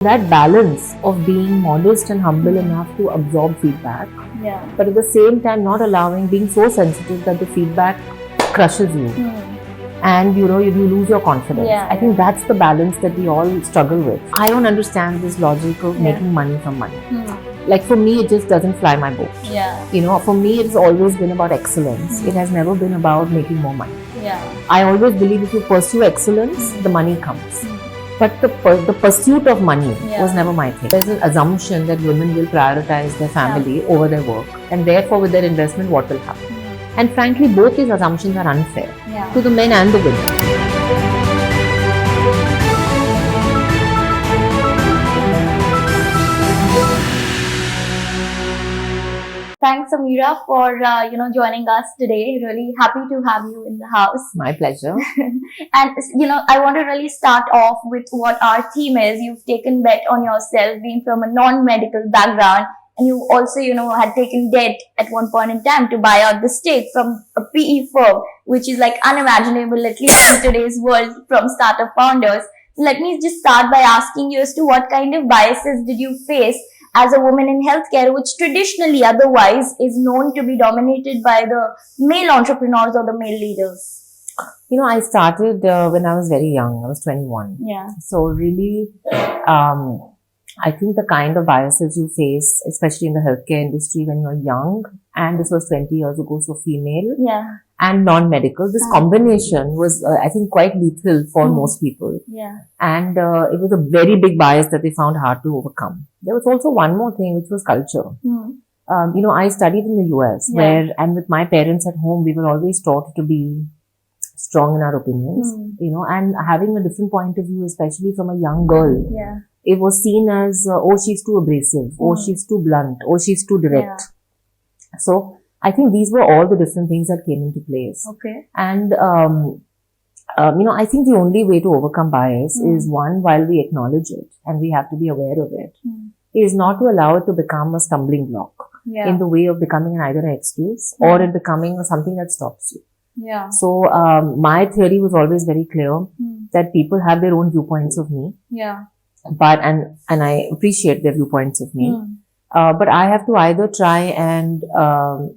That balance of being modest and humble enough to absorb feedback, Yeah. but at the same time not allowing, being so sensitive that the feedback crushes you and you lose your confidence. Yeah, I think that's the balance that we all struggle with. I don't understand this logic of making money from money. Like for me, it just doesn't fly my boat. Yeah. For me, it's always been about excellence. It has never been about making more money. Yeah. I always believe if you pursue excellence, the money comes. But the pursuit of money was never my thing. There's an assumption that women will prioritize their family over their work, and therefore with their investment, what will happen? And frankly, both these assumptions are unfair to the men and the women. Thanks, Ameera, for joining us today. Really happy to have you in the house. My pleasure. And I want to really start off with what our theme is. You've taken bet on yourself, being from a non-medical background, and you also had taken debt at one point in time to buy out the stake from a PE firm, which is like unimaginable, at least in today's world, from startup founders. So let me just start by asking you as to what kind of biases did you face as a woman in healthcare, which traditionally otherwise is known to be dominated by the male entrepreneurs or the male leaders? I started when I was very young. I was 21. Yeah. So really, I think the kind of biases you face, especially in the healthcare industry when you're young, and this was 20 years ago, so female and non-medical, this combination was, I think, quite lethal for most people. Yeah. And it was a very big bias that they found hard to overcome. There was also one more thing, which was culture. I studied in the US, and with my parents at home, we were always taught to be strong in our opinions, and having a different point of view, especially from a young girl. It was seen as, oh, she's too abrasive, oh, she's too blunt, oh, she's too direct. So I think these were all the different things that came into place. Okay. And, I think the only way to overcome bias is one, while we acknowledge it and we have to be aware of it, is not to allow it to become a stumbling block in the way of becoming either an excuse or it becoming something that stops you. Yeah. So, my theory was always very clear that people have their own viewpoints of me. Yeah. But, and I appreciate their viewpoints of me. But I have to either try and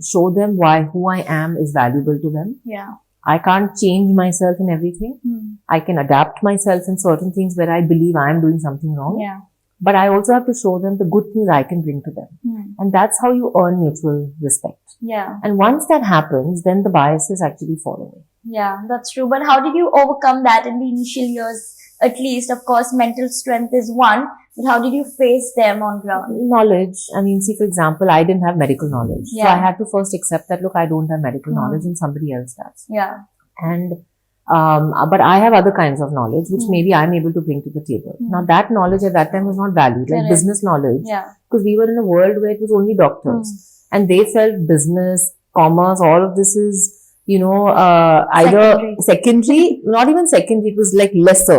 show them why who I am is valuable to them. Yeah. I can't change myself in everything. I can adapt myself in certain things where I believe I am doing something wrong. Yeah. But I also have to show them the good things I can bring to them. And that's how you earn mutual respect. Yeah. And once that happens, then the biases actually fall away. Yeah, that's true. But how did you overcome that in the initial years? At least, of course, mental strength is one, but how did you face them on ground? Knowledge. I mean, see, for example, I didn't have medical knowledge. Yeah. So I had to first accept that, look, I don't have medical knowledge and somebody else does. Yeah. And, but I have other kinds of knowledge, which maybe I'm able to bring to the table. Now, that knowledge at that time was not valued, like business knowledge. Yeah. Because we were in a world where it was only doctors. And they felt business, commerce, all of this is, either secondary, not even secondary, it was like lesser,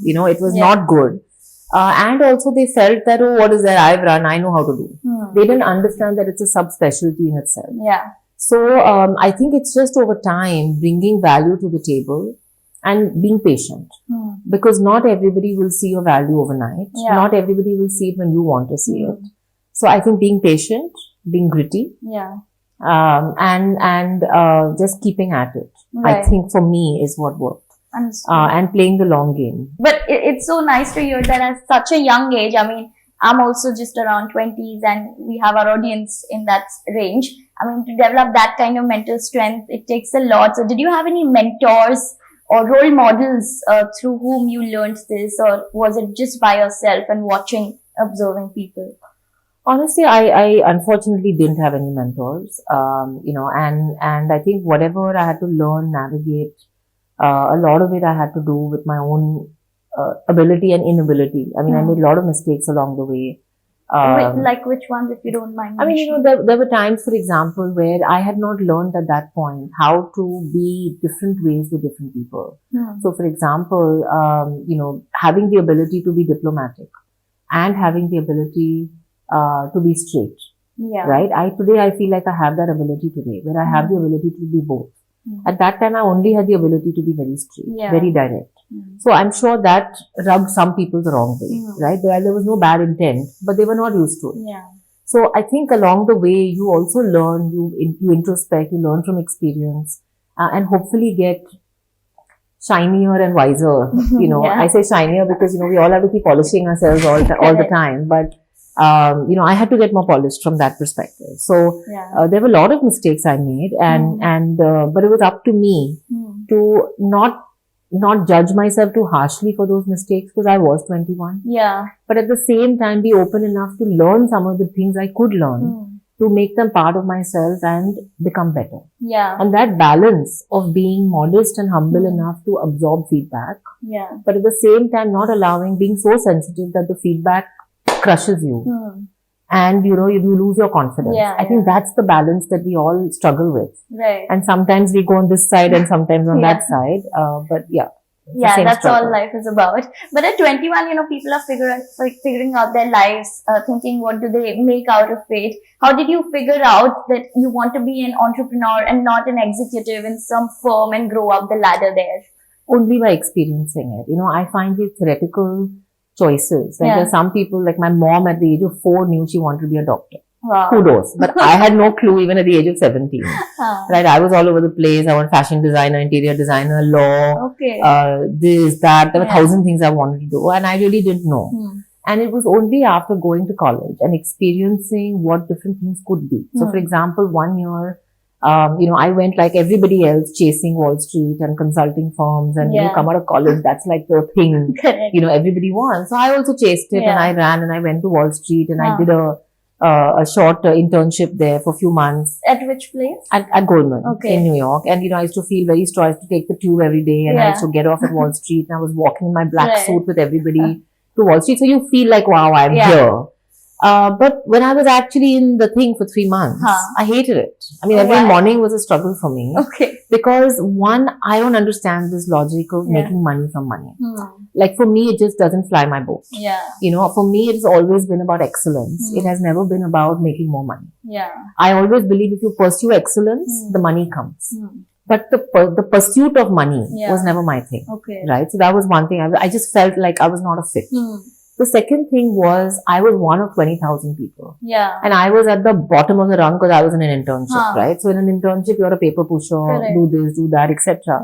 it was not good. And also they felt that, oh, what is that? I've run, I know how to do. They didn't understand that it's a subspecialty in itself. Yeah. So, I think it's just over time bringing value to the table and being patient. Because not everybody will see your value overnight. Yeah. Not everybody will see it when you want to see it. So I think being patient, being gritty. Yeah. And just keeping at it. Right. I think for me is what worked. And playing the long game. But it's so nice to hear that at such a young age. I mean, I'm also just around 20s and we have our audience in that range. I mean, to develop that kind of mental strength, it takes a lot. So did you have any mentors or role models through whom you learned this, or was it just by yourself and observing people? Honestly, I unfortunately didn't have any mentors, and I think whatever I had to learn, navigate, a lot of it I had to do with my own ability and inability. I mean, I made a lot of mistakes along the way. Like which ones, if you don't mind? I mean, there were times, for example, where I had not learned at that point how to be different ways with different people. So, for example, having the ability to be diplomatic and having the ability to be straight. Yeah. Right? Today I feel like I have that ability today, where I have the ability to be both. At that time, I only had the ability to be very straight, very direct. So I'm sure that rubbed some people the wrong way, right? There was no bad intent, but they were not used to it. Yeah. So I think along the way, you also learn, you introspect, you learn from experience, and hopefully get shinier and wiser. I say shinier because, we all have to keep polishing ourselves all the time. But, I had to get more polished from that perspective. So, there were a lot of mistakes I made but it was up to me to not judge myself too harshly for those mistakes because I was 21. Yeah. But at the same time, be open enough to learn some of the things I could learn to make them part of myself and become better. Yeah. And that balance of being modest and humble enough to absorb feedback. Yeah. But at the same time, not being so sensitive that the feedback crushes you. And, you lose your confidence. Yeah, I think that's the balance that we all struggle with. Right. And sometimes we go on this side and sometimes on that side. But yeah. Yeah, that's all life is about. But at 21, people are figuring out their lives, thinking what do they make out of it. How did you figure out that you want to be an entrepreneur and not an executive in some firm and grow up the ladder there? Only by experiencing it. I find these theoretical choices. Like there's some people, like my mom at the age of 4 knew she wanted to be a doctor. Wow. Kudos. But I had no clue even at the age of 17. Right? I was all over the place. I want fashion designer, interior designer, law, this, that. There were 1,000 things I wanted to do and I really didn't know. And it was only after going to college and experiencing what different things could be. So for example, one year, I went like everybody else chasing Wall Street and consulting firms and you come out of college, that's like the thing, everybody wants. So I also chased it and I ran and I went to Wall Street and I did a short internship there for a few months. At which place? At Goldman in New York. And, I used to feel very stressed to take the tube every day and I used to get off at Wall Street and I was walking in my black suit with everybody to Wall Street. So you feel like, wow, I'm here. But when I was actually in the thing for 3 months, I hated it. I mean, every morning was a struggle for me. Because one, I don't understand this logic of making money from money. Like for me, it just doesn't fly my boat. For me, it's always been about excellence. It has never been about making more money. I always believe if you pursue excellence, the money comes. But the pursuit of money was never my thing. Right? So that was one thing. I just felt like I was not a fit. The second thing was I was one of 20,000 people. And I was at the bottom of the rung because I was in an internship, right? So in an internship, you're a paper pusher, do this, do that, etc.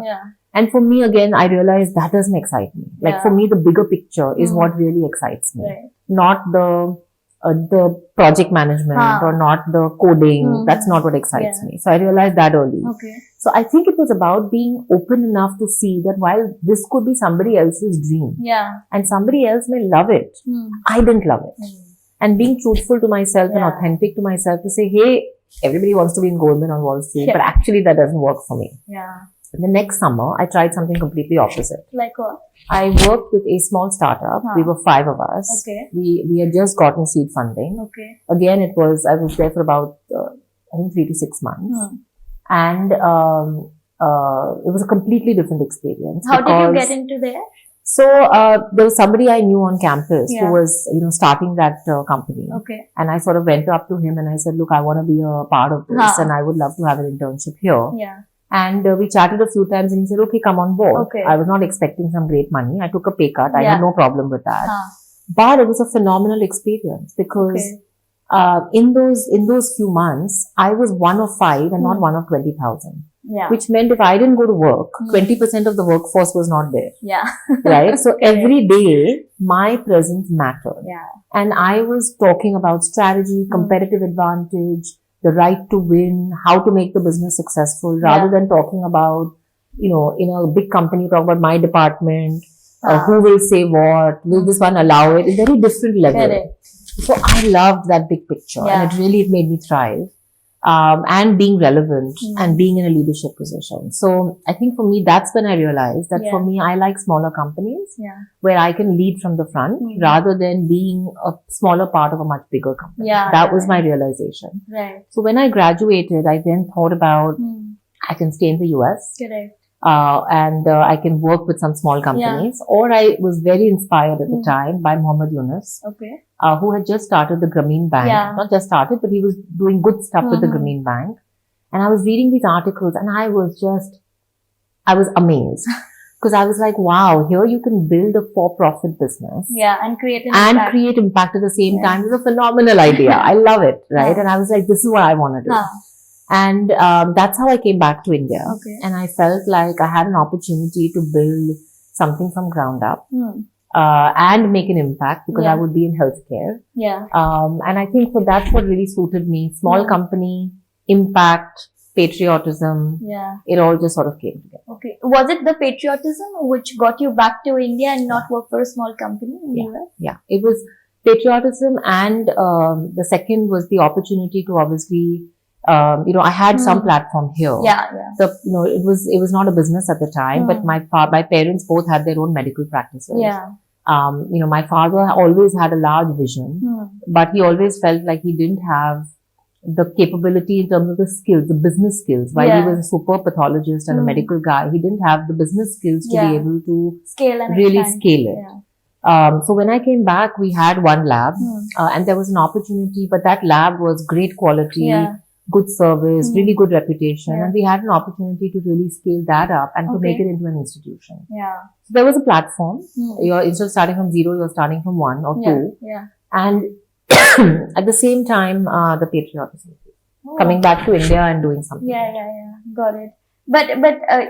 And for me, again, I realized that doesn't excite me. Like for me, the bigger picture is what really excites me. Not the project management or not the coding. That's not what excites me. So I realized that early. So I think it was about being open enough to see that while this could be somebody else's dream and somebody else may love it, I didn't love it. And being truthful to myself and authentic to myself to say, hey, everybody wants to be in Goldman on Wall Street, but actually that doesn't work for me. The next summer, I tried something completely opposite. Like what? I worked with a small startup. We were 5 of us. We had just gotten seed funding. Again, I was there for about, I think 3 to 6 months. And it was a completely different experience. How did you get into there? So there was somebody I knew on campus who was, starting that company. And I sort of went up to him and I said, look, I want to be a part of this and I would love to have an internship here. And we chatted a few times and he said, okay, come on board. I was not expecting some great money. I took a pay cut. I had no problem with that. But it was a phenomenal experience because in those few months, I was one of 5 and not one of 20,000. Which meant if I didn't go to work, 20% of the workforce was not there. Right? So every day, my presence mattered. And I was talking about strategy, competitive advantage, the right to win, how to make the business successful, rather than talking about, in a big company, talk about my department, who will say what, will this one allow it, a very different level. So I loved that big picture and it made me thrive. And being relevant and being in a leadership position. So I think for me, that's when I realized that for me, I like smaller companies where I can lead from the front rather than being a smaller part of a much bigger company. That was my realization. So when I graduated, I then thought about, I can stay in the US. And I can work with some small companies. Or I was very inspired at the time by Mohammed Yunus, who had just started the Grameen Bank. Not just started, but he was doing good stuff with the Grameen Bank. And I was reading these articles and I was amazed. Because I was like, wow, here you can build a for-profit business. Yeah, and create an and impact. create impact at the same time. It's a phenomenal idea. I love it, right? And I was like, this is what I want to do. And that's how I came back to India. Okay. And I felt like I had an opportunity to build something from ground up and make an impact because I would be in healthcare. Yeah. And I think so that's what really suited me. Small company, impact, patriotism. Yeah. It all just sort of came together. Okay. Was it the patriotism which got you back to India and not work for a small company in the US? Yeah. It was patriotism, and the second was the opportunity to obviously I had some platform here. Yeah. It was not a business at the time, but my parents both had their own medical practices. Yeah. My father always had a large vision, but he always felt like he didn't have the capability in terms of the skills, the business skills. While he was a super pathologist and a medical guy, he didn't have the business skills to be able to scale it. Yeah. So when I came back, we had one lab, and there was an opportunity, but that lab was great quality. Good service, really good reputation, and we had an opportunity to really scale that up and to make it into an institution. Yeah. So there was a platform. You're instead of starting from 0, you're starting from 1 or 2. Yeah. And at the same time, the patriotism, coming back to India and doing something. Yeah. Got it. But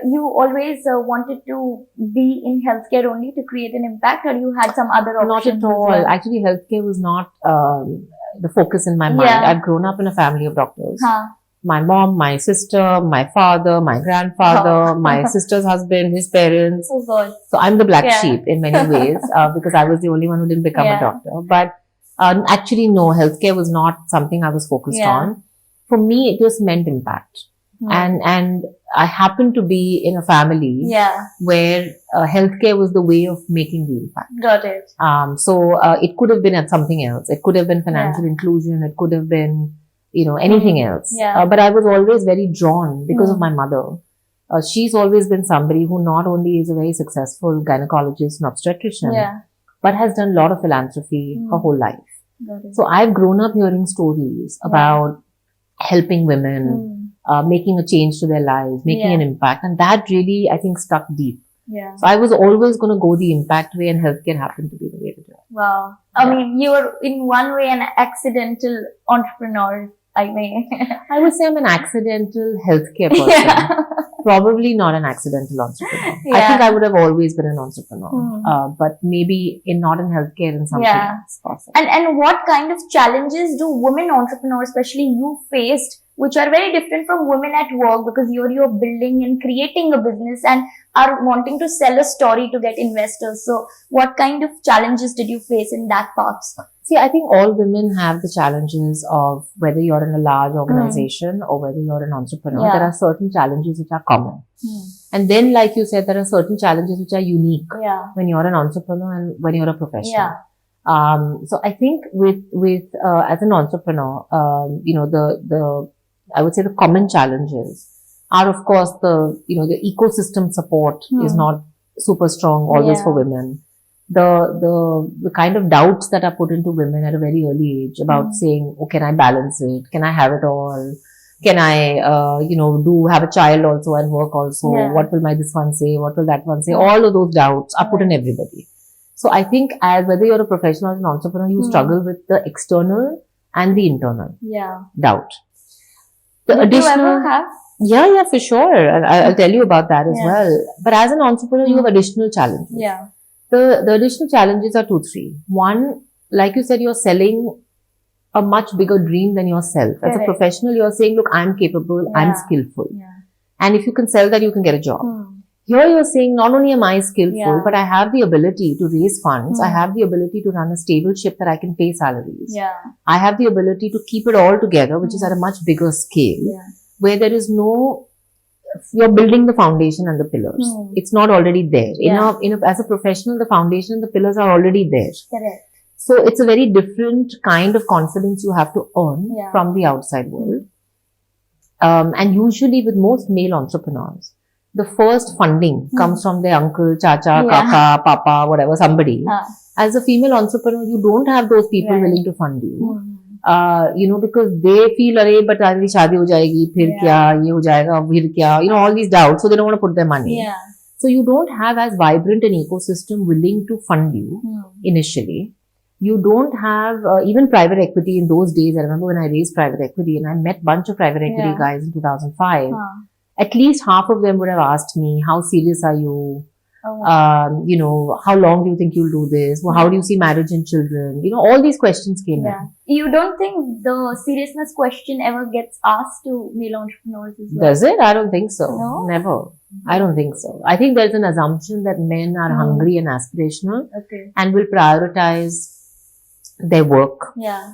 you always wanted to be in healthcare only to create an impact, or you had some other options? Not at all. Actually, healthcare was not the focus in my mind. I'd grown up in a family of doctors. My mom, my sister, my father, my grandfather, my sister's husband, his parents. Oh God. So I'm the black sheep in many ways because I was the only one who didn't become a doctor. But actually, no, healthcare was not something I was focused on. For me, it just meant impact. And I happened to be in a family where healthcare was the way of making the impact. Got it. So it could have been at something else. It could have been financial inclusion. It could have been, anything else. But I was always very drawn because of my mother. She's always been somebody who not only is a very successful gynecologist and obstetrician, but has done a lot of philanthropy her whole life. Got it. So I've grown up hearing stories about helping women, making a change to their lives, making an impact. And that really, I think, stuck deep. Yeah. So I was always going to go the impact way, and healthcare happened to be the way to do it. Wow. I mean, you were in one way an accidental entrepreneur, I may. I would say I'm an accidental healthcare person. Probably not an accidental entrepreneur. I think I would have always been an entrepreneur, but maybe not in healthcare, in something else possible. And what kind of challenges do women entrepreneurs, especially you, faced, which are very different from women at work, because you're building and creating a business and are wanting to sell a story to get investors. So what kind of challenges did you face in that path? See, I think all women have the challenges of whether you're in a large organization or whether you're an entrepreneur. There are certain challenges which are common. And then, like you said, there are certain challenges which are unique when you're an entrepreneur and when you're a professional. So I think with as an entrepreneur, I would say the common challenges are, of course, the ecosystem support is not super strong always for women. The kind of doubts that are put into women at a very early age about saying, oh, can I balance it? Can I have it all? Can I, have a child also and work also? What will this one say? What will that one say? All of those doubts are put in everybody. So I think whether you're a professional or an entrepreneur, you struggle with the external and the internal doubt. Did you ever have? Yeah, for sure. I'll tell you about that as well. But as an entrepreneur, you have additional challenges. The additional challenges are 2, 3. One, like you said, you're selling a much bigger dream than yourself. As a professional, you're saying, look, I'm capable, I'm skillful. And if you can sell that, you can get a job. Here you're saying, not only am I skillful, but I have the ability to raise funds. I have the ability to run a stable ship that I can pay salaries. I have the ability to keep it all together, which is at a much bigger scale, where there is you're building the foundation and the pillars. It's not already there. As a professional, the foundation and the pillars are already there. Correct. So it's a very different kind of confidence you have to earn from the outside world. And usually with most male entrepreneurs, the first funding comes from their uncle, chacha, kaka, papa, whatever, somebody. As a female entrepreneur, you don't have those people willing to fund you. Because they feel, but शादी हो जाएगी, फिर क्या, ये हो जाएगा, फिर क्या, all these doubts. So they don't want to put their money. So you don't have as vibrant an ecosystem willing to fund you initially. You don't have even private equity in those days. I remember when I raised private equity and I met a bunch of private equity guys in 2005. At least half of them would have asked me, how serious are you? You know, how long do you think you'll do this? Well, how do you see marriage and children? You know, all these questions came in. You don't think the seriousness question ever gets asked to male entrepreneurs as well? Does it? I don't think so. No? Never. I don't think so. I think there's an assumption that men are hungry and aspirational and will prioritize their work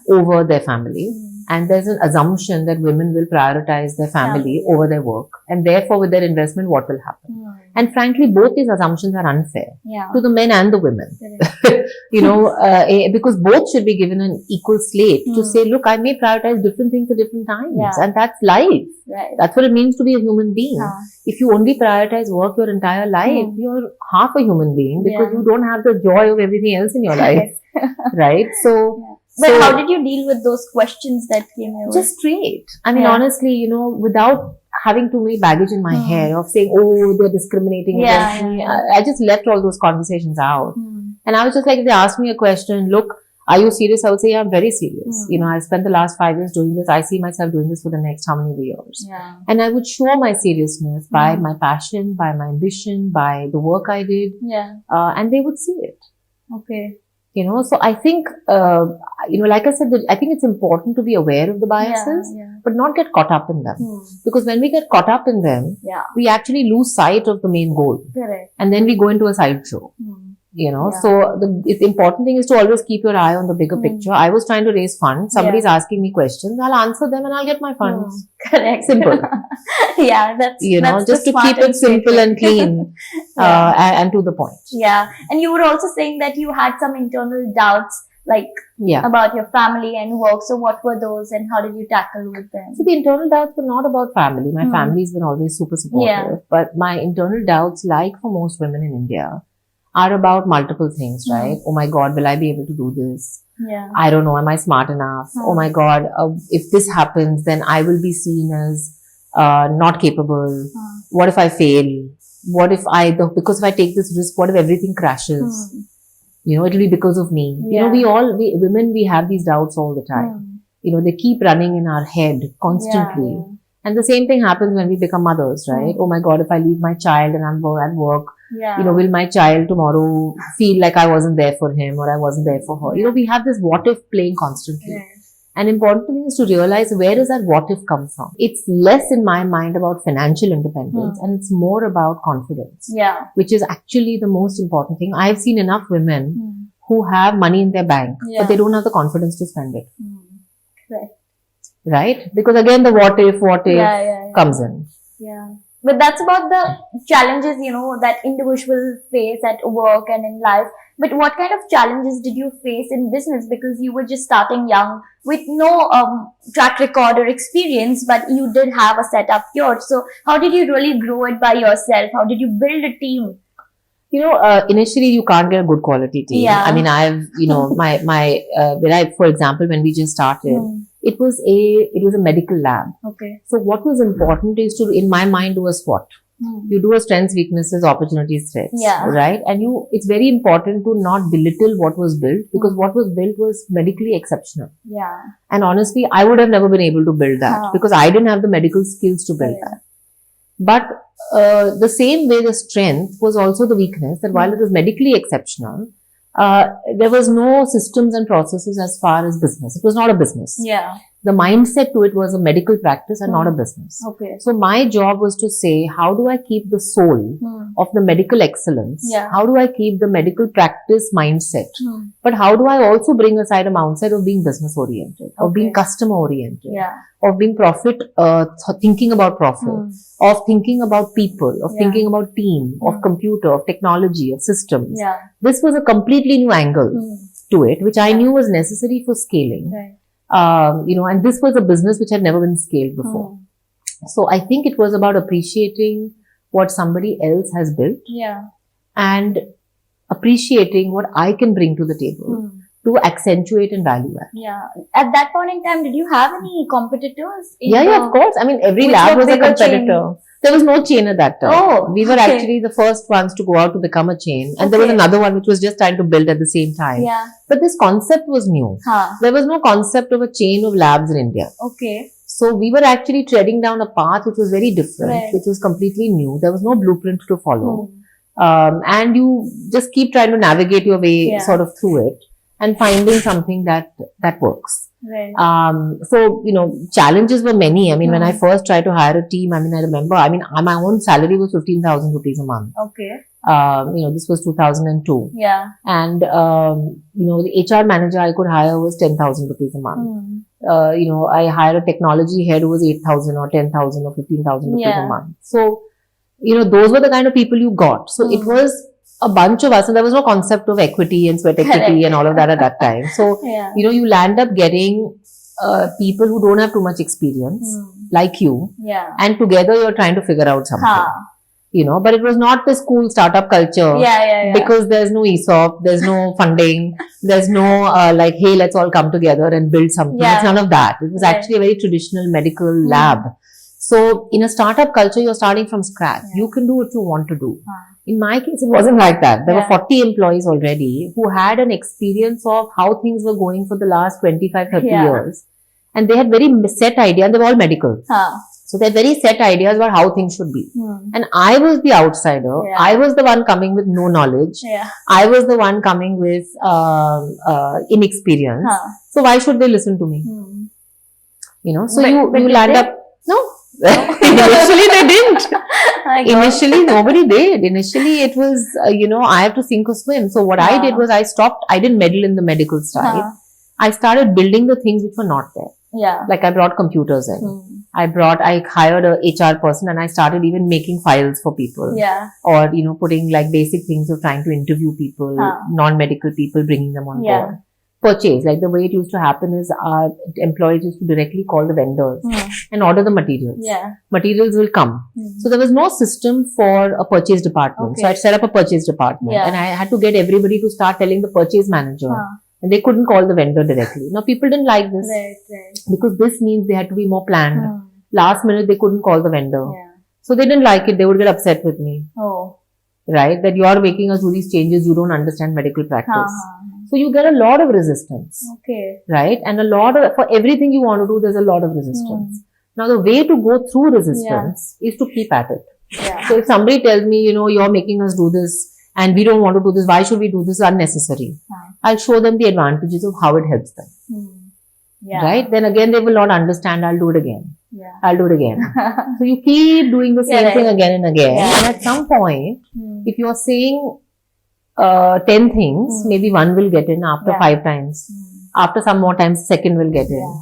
over their family. And there's an assumption that women will prioritize their family over their work. And therefore, with their investment, what will happen? And frankly, both these assumptions are unfair to the men and the women. You know, because both should be given an equal slate to say, look, I may prioritize different things at different times. And that's life. That's what it means to be a human being. If you only prioritize work your entire life, you're half a human being because you don't have the joy of everything else in your life. Right? So, but how did you deal with those questions that came your way? Just straight. I mean, honestly, you know, without having too many baggage in my hair of saying, oh, they're discriminating against me. I just left all those conversations out. And I was just like, if they asked me a question, look, are you serious? I would say, yeah, I'm very serious. You know, I've spent the last 5 years doing this. I see myself doing this for the next how many years. And I would show my seriousness by my passion, by my ambition, by the work I did. And they would see it. You know, so I think, you know, like I said, I think it's important to be aware of the biases, but not get caught up in them. Because when we get caught up in them, we actually lose sight of the main goal. And then we go into a sideshow. You know, so the important thing is to always keep your eye on the bigger picture. I was trying to raise funds. Somebody's asking me questions. I'll answer them and I'll get my funds. Simple. That's, you know, that's just to keep it simple and clean and to the point. And you were also saying that you had some internal doubts like about your family and work. So what were those and how did you tackle with them? So the internal doubts were not about family. My family's been always super supportive. But my internal doubts, like for most women in India, are about multiple things, right? Oh my God, will I be able to do this? I don't know. Am I smart enough? Oh my God, if this happens, then I will be seen as not capable. What if I fail? What if because if I take this risk, what if everything crashes? You know, it'll be because of me. You know, women, we have these doubts all the time. You know, they keep running in our head constantly. And the same thing happens when we become mothers, right? Oh my God, if I leave my child and I'm at work, you know, will my child tomorrow feel like I wasn't there for him or I wasn't there for her? You know, we have this what if playing constantly. And important thing is to realize, where does that what if come from? It's less in my mind about financial independence and it's more about confidence, which is actually the most important thing. I've seen enough women who have money in their bank, but they don't have the confidence to spend it. Right? Because again, the what if comes in. But that's about the challenges, you know, that individuals face at work and in life. But what kind of challenges did you face in business? Because you were just starting young with no track record or experience, but you did have a setup here. So how did you really grow it by yourself? How did you build a team? You know, initially you can't get a good quality team. I mean, you know, for example, when we just started, it was a medical lab. So what was important is to, in my mind, do a SWOT. You do a strengths, weaknesses, opportunities, threats. Right? And it's very important to not belittle what was built, because what was built was medically exceptional. And honestly, I would have never been able to build that because I didn't have the medical skills to build that. But the same way, the strength was also the weakness, that while it was medically exceptional, there was no systems and processes as far as business. It was not a business. The mindset to it was a medical practice and not a business. So my job was to say, how do I keep the soul of the medical excellence? How do I keep the medical practice mindset? But how do I also bring aside a mindset of being business oriented, of being customer oriented, of being thinking about profit, of thinking about people, of thinking about team, of computer, of technology, of systems. This was a completely new angle to it, which I knew was necessary for scaling. You know, and this was a business which had never been scaled before. So I think it was about appreciating what somebody else has built and appreciating what I can bring to the table to accentuate and value add. At that point in time, did you have any competitors? Of course. I mean, every lab was a competitor. There was no chain at that time. Oh, we were okay. actually the first ones to go out to become a chain. And there was Okay. another one which was just trying to build at the same time. Yeah. But this concept was new. There was no concept of a chain of labs in India. Okay. So we were actually treading down a path which was very different, Right. which was completely new. There was no blueprint to follow. And you just keep trying to navigate your way sort of through it and finding something that works. Right. So, challenges were many. I mean, when I first tried to hire a team, I remember, my own salary was 15,000 rupees a month. Okay. This was 2002. Yeah. And, the HR manager I could hire was 10,000 rupees a month. I hired a technology head who was 8,000 or 10,000 or 15,000 rupees a month. So, those were the kind of people you got. So it was a bunch of us, and there was no concept of equity and sweat equity and all of that at that time. So, you land up getting people who don't have too much experience, like you, and together you're trying to figure out something. But it was not the school startup culture. Because there's no ESOP, there's no funding, there's no hey, let's all come together and build something. It's none of that. It was actually a very traditional medical lab. So in a startup culture, you're starting from scratch. You can do what you want to do. In my case, it wasn't like that. There were 40 employees already who had an experience of how things were going for the last 25, 30 years. And they had very set ideas. They were all medical. So they had very set ideas about how things should be. And I was the outsider. I was the one coming with no knowledge. I was the one coming with inexperience. So why should they listen to me? So you land up... No. Initially they didn't. Initially nobody did. Initially it was, I have to sink or swim. So what I did was I didn't meddle in the medical side. I started building the things which were not there. Like I brought computers in. I hired a HR person and I started even making files for people. Or, putting like basic things of trying to interview people, non-medical people, bringing them on board. Purchase, like the way it used to happen is our employees used to directly call the vendors and order the materials. Materials will come. So there was no system for a purchase department. So I set up a purchase department and I had to get everybody to start telling the purchase manager. And they couldn't call the vendor directly. Now people didn't like this because this means they had to be more planned. Last minute they couldn't call the vendor. So they didn't like it. They would get upset with me. Right? That you are making us do these changes. You don't understand medical practice. So you get a lot of resistance. Right? And for everything you want to do, there's a lot of resistance. Now the way to go through resistance is to keep at it. So if somebody tells me, you're making us do this and we don't want to do this, why should we do this? Unnecessary. I'll show them the advantages of how it helps them. Right? Then again, they will not understand. I'll do it again. I'll do it again. So you keep doing the same thing again and again. And at some point, if you're saying 10 things, maybe one will get in after 5 times. After some more times, second will get in.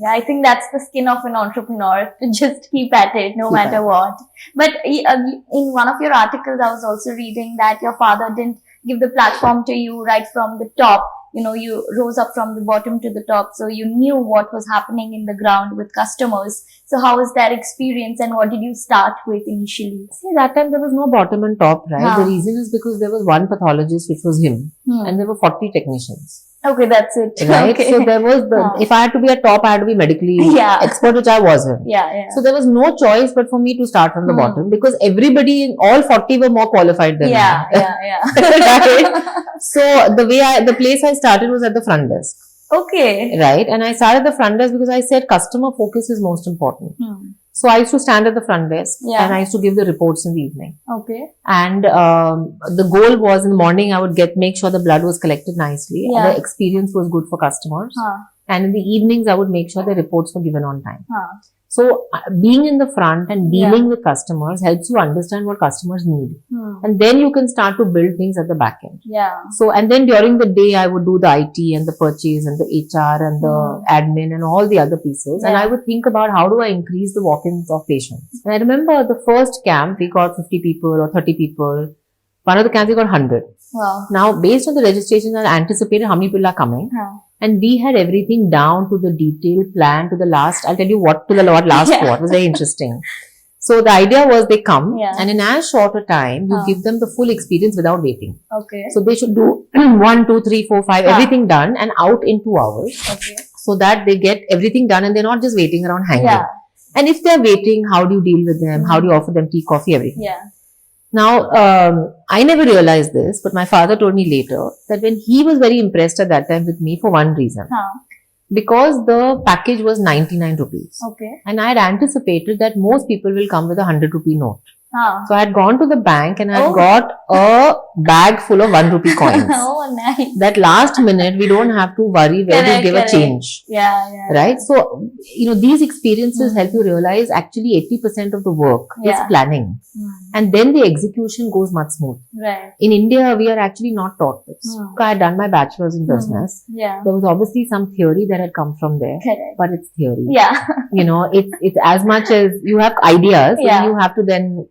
I think that's the skin of an entrepreneur, to just keep at it no matter what. But in one of your articles, I was also reading that your father didn't give the platform to you right from the top. You rose up from the bottom to the top, so you knew what was happening in the ground with customers. So how was that experience and what did you start with initially? See, that time there was no bottom and top, right? The reason is because there was one pathologist, which was him, and there were 40 technicians. Okay, that's it. Right? So there was if I had to be a top, I had to be medically expert, which I wasn't. So there was no choice but for me to start from the bottom because everybody, all 40 were more qualified than me. Right? So the place I started was at the front desk. Okay. Right? And I started at the front desk because I said customer focus is most important. So I used to stand at the front desk and I used to give the reports in the evening. Okay. And the goal was in the morning I would make sure the blood was collected nicely and the experience was good for customers. And in the evenings I would make sure the reports were given on time. So being in the front and dealing with customers helps you understand what customers need. And then you can start to build things at the back end. So, and then during the day, I would do the IT and the purchase and the HR and the admin and all the other pieces. And I would think about how do I increase the walk-ins of patients. And I remember the first camp, we got 50 people or 30 people. One of the camps, we got 100. Wow. Now, based on the registrations, I anticipated how many people are coming. And we had everything down to the detailed plan to the last, I'll tell you what to the last what was very interesting. So the idea was they come and in as short a time, you give them the full experience without waiting. Okay. So they should do 1, 2, 3, 4, 5, everything done and out in 2 hours. Okay. So that they get everything done and they're not just waiting around hanging. And if they're waiting, how do you deal with them? How do you offer them tea, coffee, everything? Yeah. Now, I never realized this, but my father told me later that when he was very impressed at that time with me for one reason. Because the package was 99 rupees. Okay. And I had anticipated that most people will come with a 100 rupee note. Huh. So I had gone to the bank and I had got a bag full of 1 rupee coins. Oh, nice. That last minute, we don't have to worry where to give a change. Yeah. Right? So, these experiences help you realize actually 80% of the work is planning. And then the execution goes much smoother. Right. In India, we are actually not taught this. I had done my bachelor's in business. Yeah. There was obviously some theory that had come from there. Correct. But it's theory. Yeah. It's as much as you have ideas, and you have to then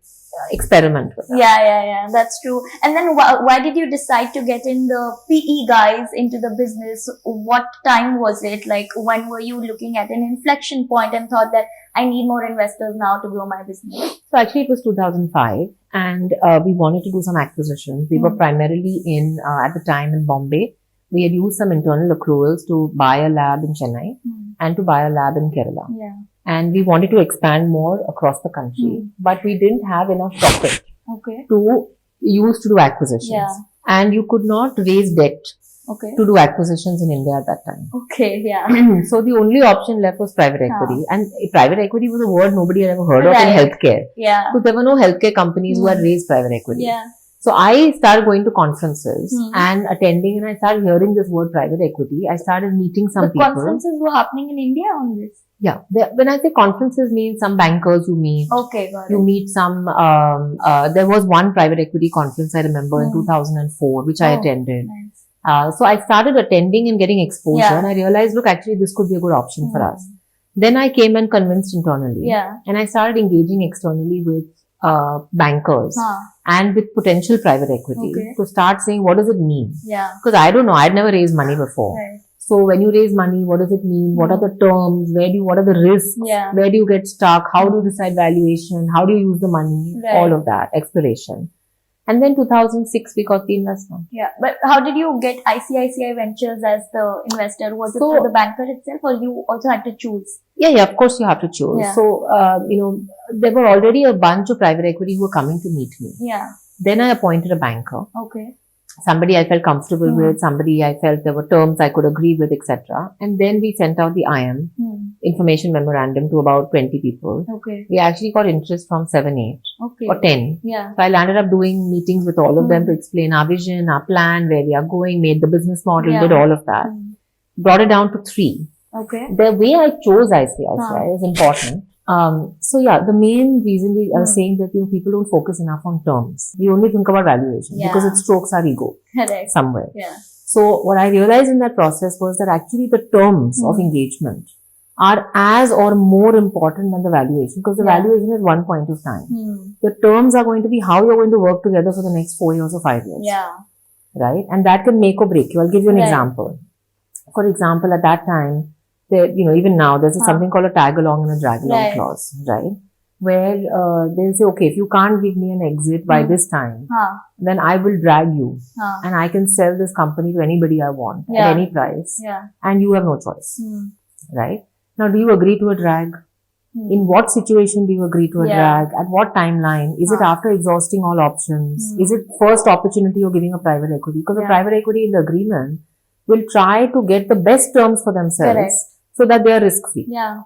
experiment with them. Yeah. That's true. And then why did you decide to get in the PE guys into the business? What time was it? Like, when were you looking at an inflection point and thought that I need more investors now to grow my business? So actually it was 2005 and we wanted to do some acquisitions. We were primarily at the time in Bombay. We had used some internal accruals to buy a lab in Chennai and to buy a lab in Kerala. Yeah. And we wanted to expand more across the country, but we didn't have enough profit to use to do acquisitions. Yeah. And you could not raise debt to do acquisitions in India at that time. Okay, yeah. So the only option left was private equity. And private equity was a word nobody had ever heard of in healthcare. Yeah. So there were no healthcare companies who had raised private equity. Yeah. So I started going to conferences and attending, and I started hearing this word private equity. I started meeting some people. The conferences were happening in India on this? Yeah. When I say conferences, means some bankers you meet. Okay, got it. You meet some, there was one private equity conference I remember in 2004, which I attended. Nice. So I started attending and getting exposure, and I realized, look, actually this could be a good option for us. Then I came and convinced internally. Yeah. And I started engaging externally with bankers and with potential private equity to start saying, what does it mean? Yeah. Because I don't know, I'd never raised money before. Right. So when you raise money, what does it mean? What are the terms? What are the risks? Yeah. Where do you get stuck? How do you decide valuation? How do you use the money? Right. All of that, exploration. And then 2006, we got the investment. Yeah. But how did you get ICICI Ventures as the investor? Was it through the banker itself, or you also had to choose? Yeah, of course you have to choose. Yeah. So, there were already a bunch of private equity who were coming to meet me. Yeah. Then I appointed a banker. Okay. Somebody I felt comfortable with, somebody I felt there were terms I could agree with, etc. And then we sent out the IM, information memorandum, to about 20 people. Okay. We actually got interest from 7, 8 or 10. Yeah. So I landed up doing meetings with all of them to explain our vision, our plan, where we are going, made the business model, did all of that. Brought it down to 3. Okay. The way I chose ICICI is important. The main reason I was saying that, people don't focus enough on terms. We only think about valuation because it strokes our ego somewhere. Yeah. So what I realized in that process was that actually the terms of engagement are as or more important than the valuation, because the valuation is one point of time. The terms are going to be how you're going to work together for the next 4 years or 5 years. Yeah. Right? And that can make or break you. I'll give you an example. For example, at that time, even now, there's something called a tag along and a drag along clause, right? Where they'll say, okay, if you can't give me an exit by this time, then I will drag you and I can sell this company to anybody I want at any price, and you have no choice, right? Now, do you agree to a drag? In what situation do you agree to a drag? At what timeline? Is it after exhausting all options? Is it first opportunity you're giving a private equity? Because the private equity in the agreement will try to get the best terms for themselves so that they are risk-free. Yeah.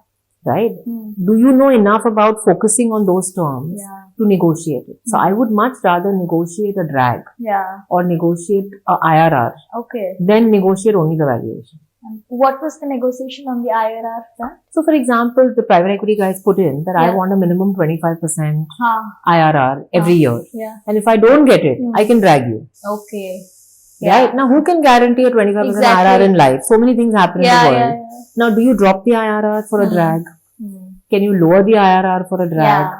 Right? Do you know enough about focusing on those terms to negotiate it? So I would much rather negotiate a drag or negotiate a IRR than negotiate only the valuation. And what was the negotiation on the IRR front? So for example, the private equity guys put in that I want a minimum 25% IRR every year. Yeah. And if I don't get it, I can drag you. Okay. Right? Now, who can guarantee a 25% IRR in life? So many things happen in the world. Now, do you drop the IRR for a drag? Can you lower the IRR for a drag?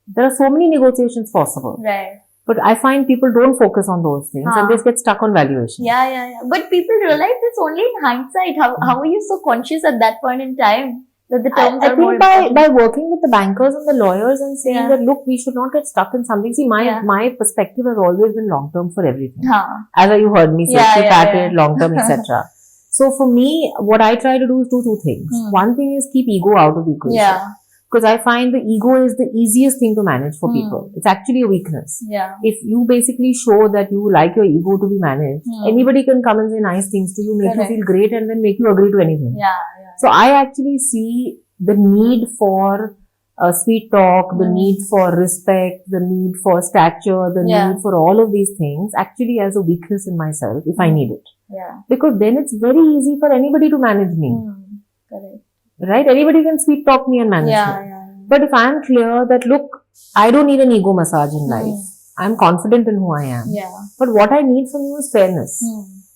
There are so many negotiations possible. Right. But I find people don't focus on those things and they get stuck on valuation. Yeah. But people realize this only in hindsight. How are you so conscious at that point in time that the terms are more important? I think by working with the bankers and the lawyers and saying that, look, we should not get stuck in something. See, my perspective has always been long term for everything. As you heard me say, keep at it, long term, etc. So for me, what I try to do is do 2 things. One thing is keep ego out of the equation. Because I find the ego is the easiest thing to manage for people. It's actually a weakness. Yeah. If you basically show that you like your ego to be managed, anybody can come and say nice things to you, make you feel great, and then make you agree to anything. Yeah. So I actually see the need for sweet talk, the need for respect, the need for stature, the need for all of these things actually as a weakness in myself if I need it. Yeah. Because then it's very easy for anybody to manage me. Correct. Right? Anybody can sweet talk me and manage me. But if I'm clear that, look, I don't need an ego massage in life. I'm confident in who I am. Yeah. But what I need from you is fairness.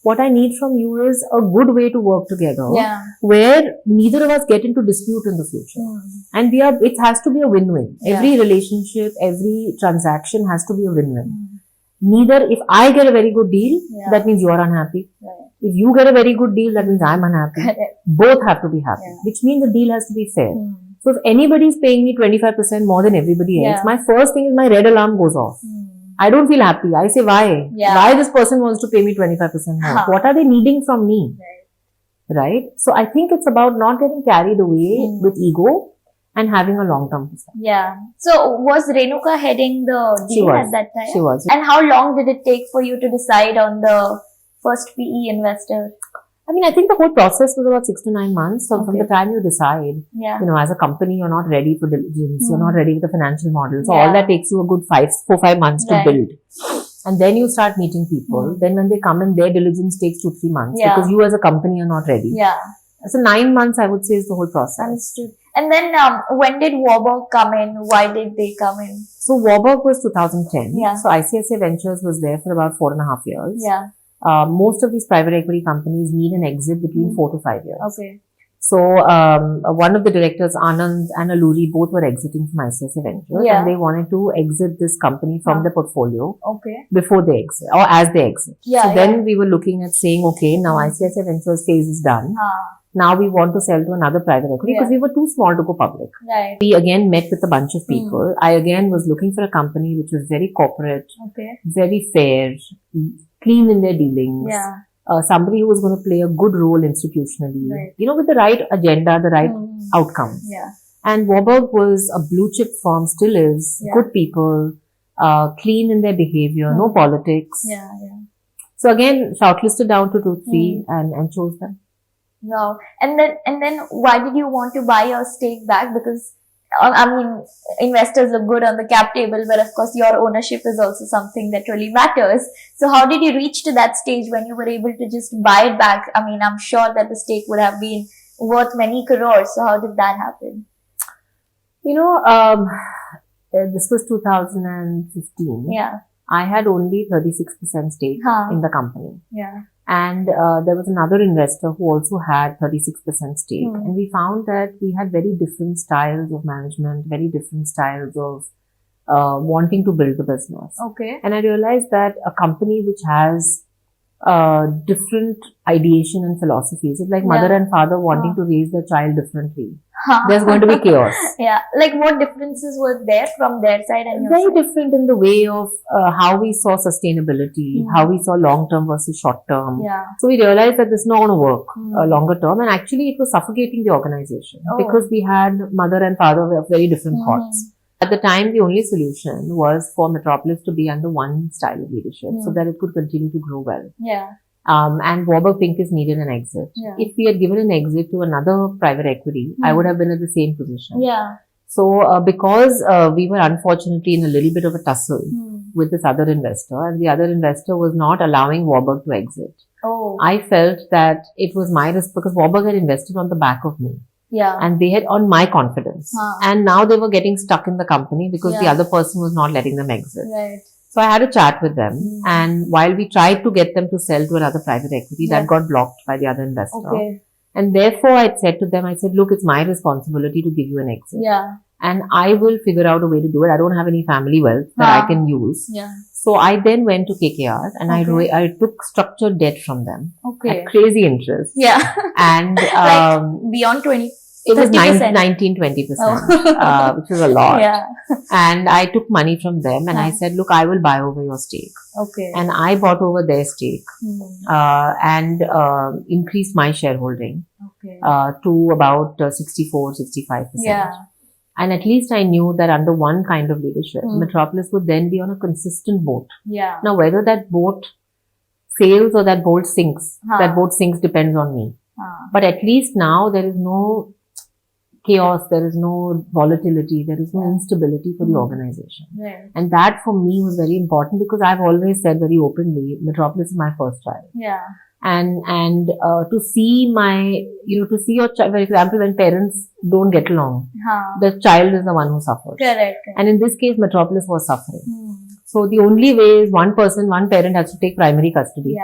What I need from you is a good way to work together where neither of us get into dispute in the future. And it has to be a win-win. Every relationship, every transaction has to be a win-win. Neither, if I get a very good deal, that means you're unhappy. If you get a very good deal, that means I'm unhappy. Both have to be happy, which means the deal has to be fair. So if anybody is paying me 25% more than everybody else, my first thing is my red alarm goes off. I don't feel happy. I say, why? Why this person wants to pay me 25% more? What are they needing from me? Right? So I think it's about not getting carried away with ego and having a long-term perspective. Yeah. So was Renuka heading the deal at that time? She was. And how long did it take for you to decide on the first PE investor? I mean, I think the whole process was about 6 to 9 months. So from the time you decide, as a company, you're not ready for diligence, you're not ready with the financial model. So all that takes you a good 4-5 months to build. And then you start meeting people. Then when they come in, their diligence takes 2-3 months because you as a company are not ready. Yeah. So 9 months, I would say, is the whole process. Understood. And then when did Warburg come in? Why did they come in? So Warburg was 2010. Yeah. So ICICI Ventures was there for about 4.5 years. Yeah. Most of these private equity companies need an exit between 4 to 5 years. Okay. So, one of the directors, Anand and Alluri, both were exiting from ICICI Ventures and they wanted to exit this company from the portfolio before they exit or as they exit. So then we were looking at saying, okay, now ICICI Ventures phase is done. Now we want to sell to another private equity because we were too small to go public. Right. We again met with a bunch of people. I again was looking for a company which was very corporate, very fair, clean in their dealings. Somebody who was going to play a good role institutionally, with the right agenda, the right outcomes. And Warburg was a blue chip firm, still is, good people, clean in their behavior, no politics. So again, shortlisted down to 2-3 and chose them. Wow. And then why did you want to buy your stake back? Because I mean, investors look good on the cap table, but of course your ownership is also something that really matters. So how did you reach to that stage when you were able to just buy it back? I mean, I'm sure that the stake would have been worth many crores. So how did that happen? This was 2015. Yeah. I had only 36% stake in the company. Yeah. And there was another investor who also had 36% stake. And we found that we had very different styles of management, very different styles of wanting to build the business. Okay. And I realized that a company which has different ideation and philosophies, it's like mother and father wanting to raise their child differently. There's going to be chaos. Yeah. Like what differences were there from their side and your Very side? different in the way of how we saw sustainability, how we saw long-term versus short-term. Yeah. So we realized that this is not going to work longer term. And actually it was suffocating the organization because we had mother and father with very different thoughts. At the time, the only solution was for Metropolis to be under one style of leadership so that it could continue to grow well. Yeah. And Warburg Pincus needed an exit. Yeah. If we had given an exit to another private equity, I would have been at the same position. Yeah. So, because we were unfortunately in a little bit of a tussle with this other investor, and the other investor was not allowing Warburg to exit. Oh. I felt that it was my risk because Warburg had invested on the back of me. Yeah. And they had on my confidence. And now they were getting stuck in the company because the other person was not letting them exit. Right. So I had a chat with them, and while we tried to get them to sell to another private equity, that got blocked by the other investor. Okay. And therefore I said to them, I said, look, it's my responsibility to give you an exit. Yeah. And I will figure out a way to do it. I don't have any family wealth that I can use. Yeah. So I then went to KKR and I took structured debt from them Okay. at crazy interest. Yeah. And like beyond 20. it was 30%. 19-20%, which was a lot. Yeah. And I took money from them and I said, look, I will buy over your stake. Okay. And I bought over their stake and increased my shareholding Okay. to about 64-65%. Yeah. And at least I knew that under one kind of leadership, Metropolis would then be on a consistent boat. Yeah. Now, whether that boat sails or that boat sinks depends on me. But at least now there is no chaos, there is no volatility, there is no instability for the organization. Right. And that for me was very important because I've always said very openly, Metropolis is my first child. Yeah. And to see to see your child, for example, when parents don't get along, the child is the one who suffers. Correct. And in this case, Metropolis was suffering. So the only way is one parent has to take primary custody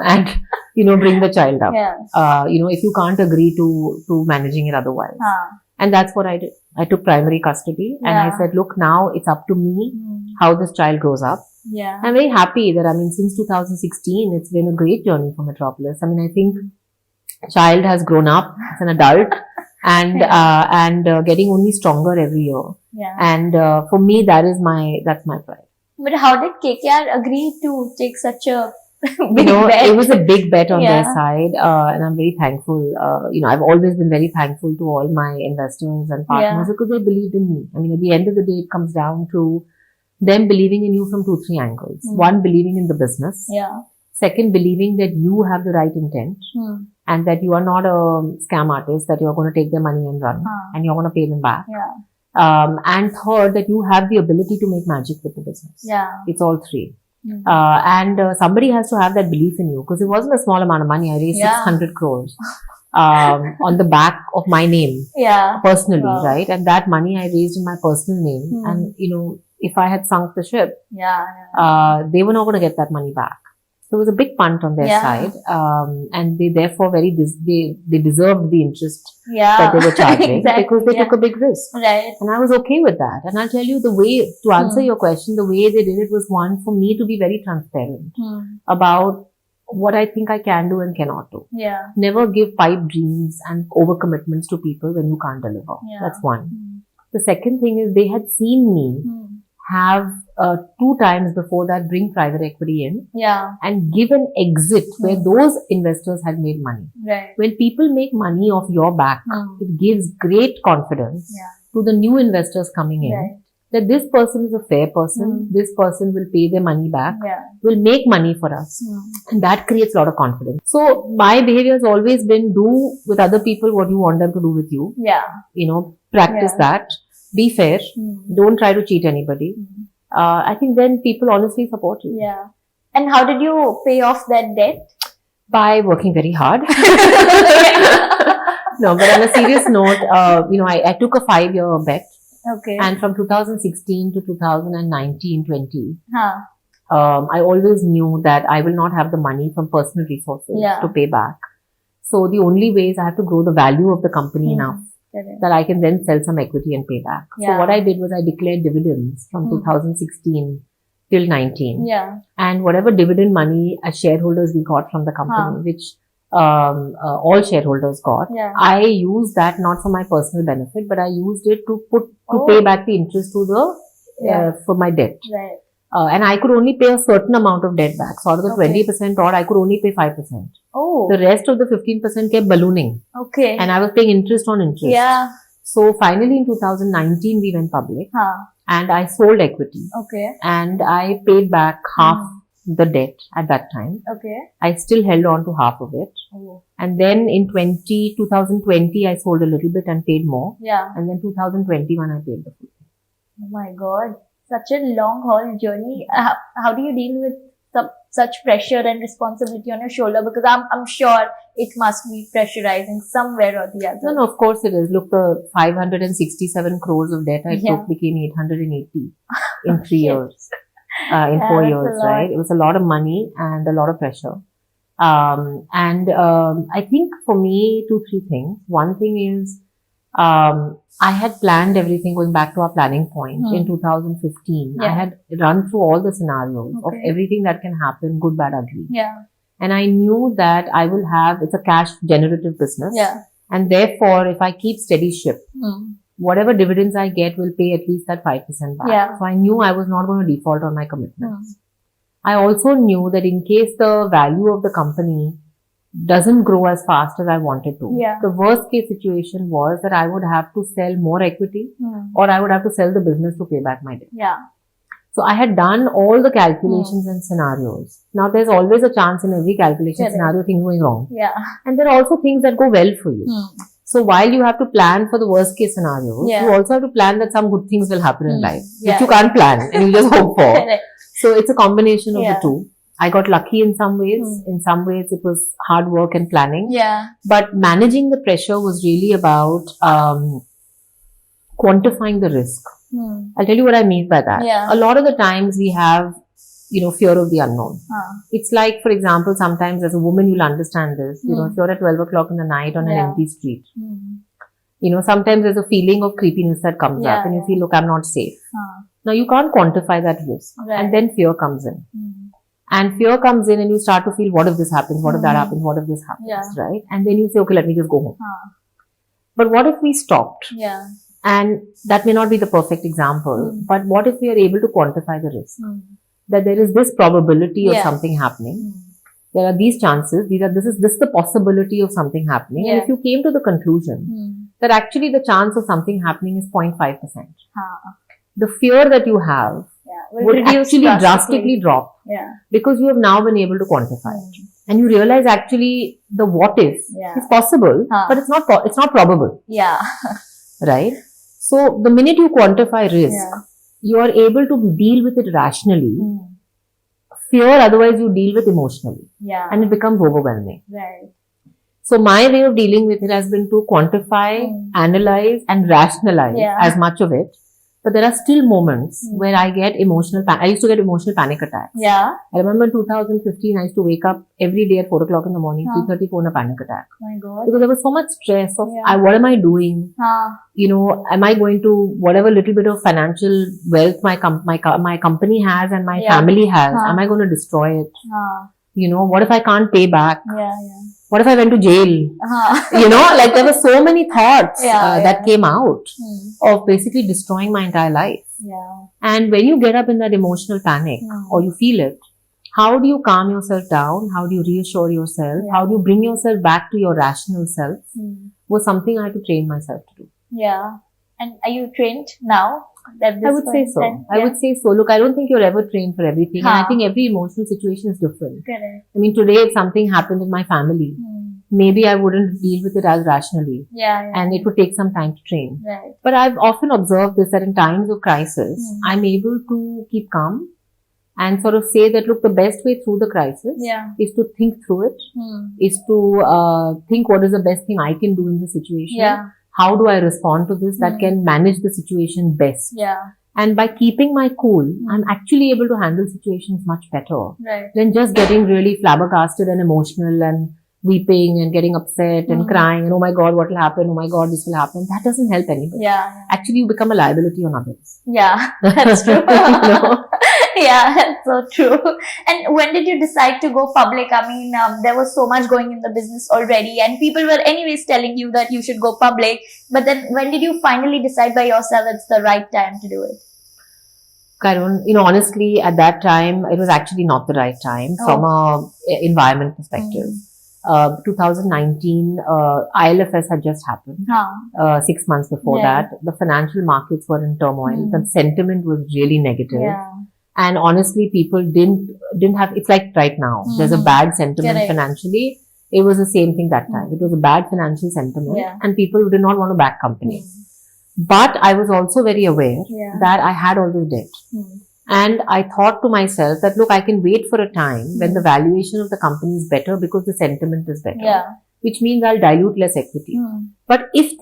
and, bring the child up. Yeah. If you can't agree to managing it otherwise. And that's what I did. I took primary custody and I said, look, now it's up to me how this child grows up. Yeah. I'm very happy that, since 2016, it's been a great journey for Metropolis. I think child has grown up as an adult and getting only stronger every year. Yeah. And for me, that's my pride. But how did KKR agree to take such a big bet? It was a big bet on their side, and I'm very thankful. I've always been very thankful to all my investors and partners because they believed in me. At the end of the day, it comes down to them believing in you from 2-3 angles. One, believing in the business. Yeah. Second, believing that you have the right intent and that you are not a scam artist, that you're going to take their money and run and you're going to pay them back. Yeah. And third, that you have the ability to make magic with the business. Yeah. It's all three. And somebody has to have that belief in you because it wasn't a small amount of money. I raised 600 crores on the back of my name personally, right? And that money I raised in my personal name. And, if I had sunk the ship, they were not going to get that money back. So it was a big punt on their side. And they therefore they deserved the interest that they were charging because they took a big risk. Right. And I was okay with that. And I'll tell you the way, to answer your question, the way they did it was one, for me to be very transparent about what I think I can do and cannot do. Yeah. Never give pipe dreams and overcommitments to people when you can't deliver. Yeah. That's one. The second thing is they had seen me have 2 times before that bring private equity in and give an exit where those investors had made money. Right. When people make money off your back, it gives great confidence to the new investors coming in that this person is a fair person, this person will pay their money back, will make money for us. And that creates a lot of confidence. So my behavior has always been do with other people what you want them to do with you. Yeah. Practice that. Be fair. Don't try to cheat anybody. I think then people honestly support you. Yeah. And how did you pay off that debt? By working very hard. No, but on a serious note, I took a 5-year bet. Okay. And from 2016 to 2019-20, I always knew that I will not have the money from personal resources to pay back. So the only way is I have to grow the value of the company enough that I can then sell some equity and pay back. So what I did was I declared dividends from 2016 till 19. Yeah. And whatever dividend money as shareholders we got from the company, which all shareholders got, I used that not for my personal benefit, but I used it to pay back the interest to the for my debt. Right. And I could only pay a certain amount of debt back. So out of the 20% odd, I could only pay 5%. Oh. The rest of the 15% kept ballooning. Okay. And I was paying interest on interest. Yeah. So finally in 2019, we went public. And I sold equity. Okay. And I paid back half the debt at that time. Okay. I still held on to half of it. Oh. And then in 2020, I sold a little bit and paid more. Yeah. And then 2021, I paid the full. Oh my God. Such a long haul journey. How do you deal with such pressure and responsibility on your shoulder? Because I'm sure it must be pressurizing somewhere or the other. No, of course it is. Look, the 567 crores of debt I took became 880 in 3 years. In 4 years, right? It was a lot of money and a lot of pressure. I think for me, 2-3 things. One thing is, I had planned everything going back to our planning point in 2015. I had run through all the scenarios of everything that can happen, good, bad, ugly. Yeah. And I knew that it's a cash generative business. Yeah. And therefore, if I keep steady ship, whatever dividends I get will pay at least that 5% back. Yeah. So I knew I was not going to default on my commitments. I also knew that in case the value of the company doesn't grow as fast as I wanted to. Yeah. The worst case situation was that I would have to sell more equity Hmm. or I would have to sell the business to pay back my debt. Yeah. So I had done all the calculations and scenarios. Now there's always a chance in every calculation Correct. scenario things going wrong. Yeah. And there are also things that go well for you. So while you have to plan for the worst case scenarios, Yeah. you also have to plan that some good things will happen in life, Yeah. which you can't plan and you just hope for. Correct. So it's a combination of Yeah. the two. I got lucky in some ways. In some ways it was hard work and planning. Yeah. But managing the pressure was really about quantifying the risk. I'll tell you what I mean by that. Yeah. A lot of the times we have, fear of the unknown. It's like, for example, sometimes as a woman, you'll understand this. If you're at 12 o'clock in the night on an empty street, sometimes there's a feeling of creepiness that comes up and you feel, look, I'm not safe. Now you can't quantify that risk. Right. And then fear comes in. And fear comes in and you start to feel, what if this happens? What if that happens? What if this happens? Yeah. Right? And then you say, okay, let me just go home. But what if we stopped? Yeah. And that may not be the perfect example, but what if we are able to quantify the risk? That there is this probability of something happening. There are these chances. This is the possibility of something happening. And if you came to the conclusion that actually the chance of something happening is 0.5%, the fear that you have would actually drastically drop because you have now been able to quantify it. And you realize actually the what if is possible, but it's not probable. Yeah. Right? So the minute you quantify risk, you are able to deal with it rationally. Fear, otherwise you deal with emotionally. Yeah. And it becomes overwhelming. Right. So my way of dealing with it has been to quantify, analyze and rationalize as much of it. But there are still moments where I get I used to get emotional panic attacks. Yeah. I remember in 2015, I used to wake up every day at 4 o'clock in the morning, 3:30 for a panic attack. Oh my God. Because there was so much stress of, what am I doing? Am I going to, whatever little bit of financial wealth my company has and my family has, am I going to destroy it? What if I can't pay back? What if I went to jail? Like there were so many thoughts that came out of basically destroying my entire life. Yeah. And when you get up in that emotional panic or you feel it, how do you calm yourself down? How do you reassure yourself? How do you bring yourself back to your rational self? Was something I had to train myself to do. Yeah. And are you trained now? I would say so. I would say so. Look, I don't think you're ever trained for everything. And I think every emotional situation is different. Correct. I mean, today if something happened in my family, maybe I wouldn't deal with it as rationally. And it would take some time to train. Right. But I've often observed this, that in times of crisis, I'm able to keep calm and sort of say that, look, the best way through the crisis is to think through it, is to think what is the best thing I can do in the situation. Yeah. How do I respond to this that can manage the situation best? Yeah. And by keeping my cool, I'm actually able to handle situations much better Right. than just getting really flabbergasted and emotional and weeping and getting upset and crying and, oh my God, what will happen? Oh my God, this will happen. That doesn't help anybody. Yeah. Actually, you become a liability on others. Yeah, that's true. Yeah, that's so true. And when did you decide to go public? I mean, there was so much going in the business already and people were anyways telling you that you should go public. But then when did you finally decide by yourself it's the right time to do it? I don't, honestly, at that time, it was actually not the right time from a environment perspective. 2019, ILFS had just happened. 6 months before that. The financial markets were in turmoil. The sentiment was really negative. Yeah. And honestly, people didn't have, it's like right now, there's a bad sentiment financially. It was the same thing that time. It was a bad financial sentiment and people did not want to back companies. But I was also very aware that I had all this debt. And I thought to myself that, look, I can wait for a time when the valuation of the company is better because the sentiment is better. Which means I'll dilute less equity. But if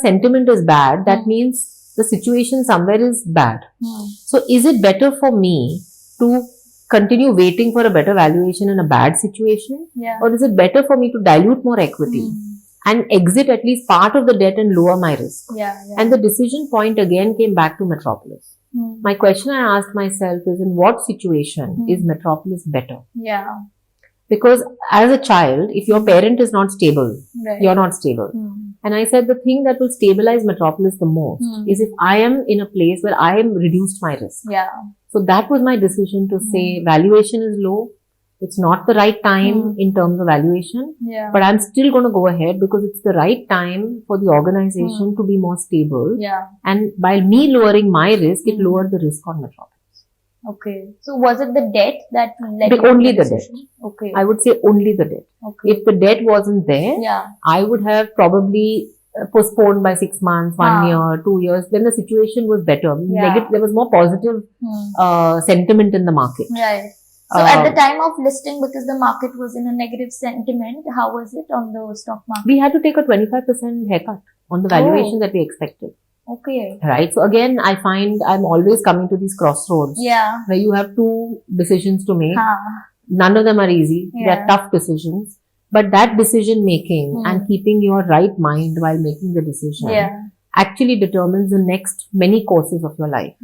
sentiment is bad, that means the situation somewhere is bad. So is it better for me to continue waiting for a better valuation in a bad situation? Or is it better for me to dilute more equity and exit at least part of the debt and lower my risk? And the decision point again came back to Metropolis. My question I asked myself is, in what situation is Metropolis better? Because as a child, if your parent is not stable, you're not stable. And I said the thing that will stabilize Metropolis the most is if I am in a place where I am reduced my risk. So that was my decision to say valuation is low, it's not the right time in terms of valuation, but I'm still going to go ahead because it's the right time for the organization to be more stable. And by me lowering my risk, it lowered the risk on Metropolis. Okay. So was it the debt that led to only the decision? debt. Okay. I would say only the debt. Okay. If the debt wasn't there, I would have probably postponed by 6 months, 1 year, 2 years. Then the situation was better. There was more positive sentiment in the market. Right. So at the time of listing, because the market was in a negative sentiment, how was it on the stock market? We had to take a 25% haircut on the valuation that we expected. Okay. Right. So again, I find I'm always coming to these crossroads where you have two decisions to make. None of them are easy. They are tough decisions. But that decision making and keeping your right mind while making the decision actually determines the next many courses of your life.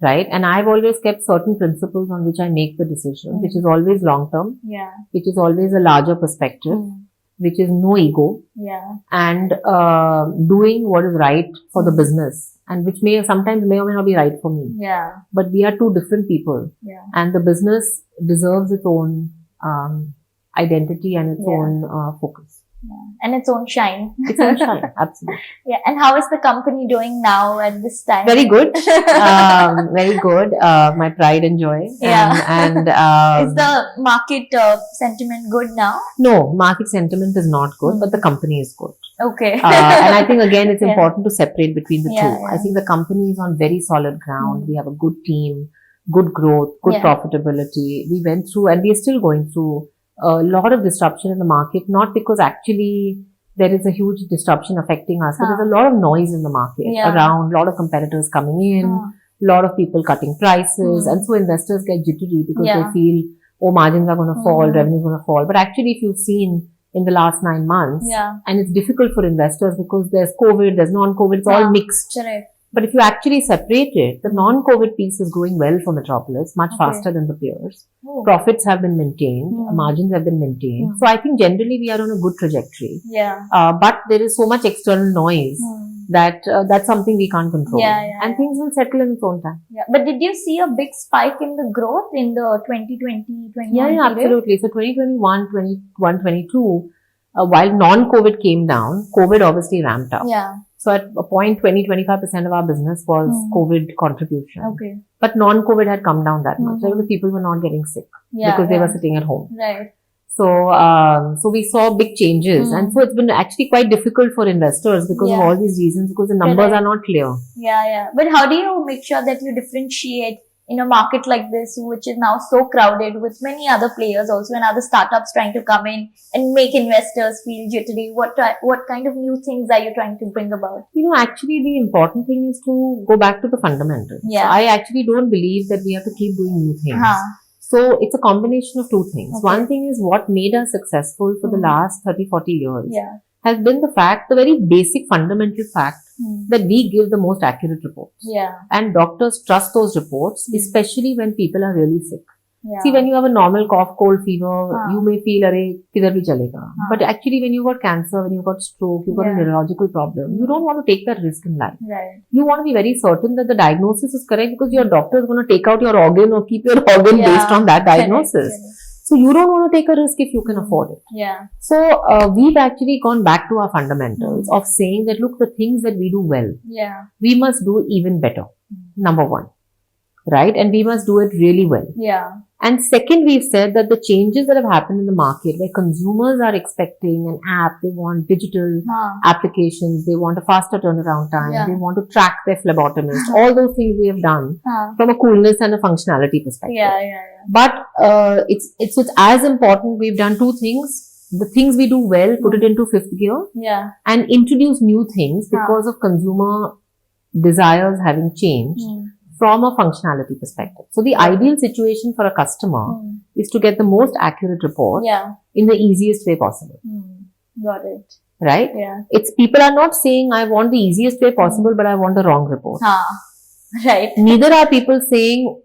Right. And I've always kept certain principles on which I make the decision, which is always long term, which is always a larger perspective, which is no ego, and doing what is right for the business, and which sometimes may or may not be right for me. But we are two different people, and the business deserves its own identity and its own focus. And its own shine. Its own shine, absolutely. And how is the company doing now at this time? Very good. Very good. My pride and joy. And is the market sentiment good now? No, market sentiment is not good, but the company is good. Okay. And I think again, it's important to separate between the two. I think the company is on very solid ground. We have a good team, good growth, good profitability. We went through, and we are still going through a lot of disruption in the market, not because actually there is a huge disruption affecting us, but there's a lot of noise in the market around, a lot of competitors coming in, a lot of people cutting prices, and so investors get jittery because they feel, oh, margins are going to fall, revenue is going to fall. But actually, if you've seen in the last 9 months, and it's difficult for investors because there's COVID, there's non-COVID, it's all mixed. But if you actually separate it, the non-COVID piece is growing well for Metropolis, much faster than the peers. Profits have been maintained, margins have been maintained. So I think generally we are on a good trajectory. But there is so much external noise that that's something we can't control. And things will settle in its own time. But did you see a big spike in the growth in the 2020, 21 Yeah, absolutely. So 2021, 21, 22, while non-COVID came down, COVID obviously ramped up. So at a point, 20-25% of our business was COVID contribution. But non-COVID had come down that much. So the people were not getting sick because they were sitting at home. So we saw big changes. And so it's been actually quite difficult for investors because of all these reasons, because the numbers are not clear. But how do you make sure that you differentiate in a market like this, which is now so crowded with many other players also and other startups trying to come in and make investors feel jittery? What kind of new things are you trying to bring about? Actually the important thing is to go back to the fundamentals. So I actually don't believe that we have to keep doing new things. So it's a combination of two things. One thing is what made us successful for the last 30-40 years has been the fact, the very basic fundamental fact that we give the most accurate reports. And doctors trust those reports, especially when people are really sick. See, when you have a normal cough, cold, fever, you may feel, arey, kidhar bhi chalega. But actually, when you've got cancer, when you've got stroke, you've got a neurological problem, you don't want to take that risk in life. You want to be very certain that the diagnosis is correct because your doctor is going to take out your organ or keep your organ based on that diagnosis. So you don't want to take a risk if you can afford it. So we've actually gone back to our fundamentals of saying that, look, the things that we do well, we must do even better. Number one. Right? And we must do it really well. And second, we've said that the changes that have happened in the market where consumers are expecting an app, they want digital applications, they want a faster turnaround time, they want to track their phlebotomist, all those things we have done from a coolness and a functionality perspective. But it's as important. We've done two things. The things we do well, put it into fifth gear and introduce new things because of consumer desires having changed. From a functionality perspective. So the ideal situation for a customer is to get the most accurate report in the easiest way possible. Got it. Right? It's people are not saying I want the easiest way possible, but I want the wrong report. Right. Neither are people saying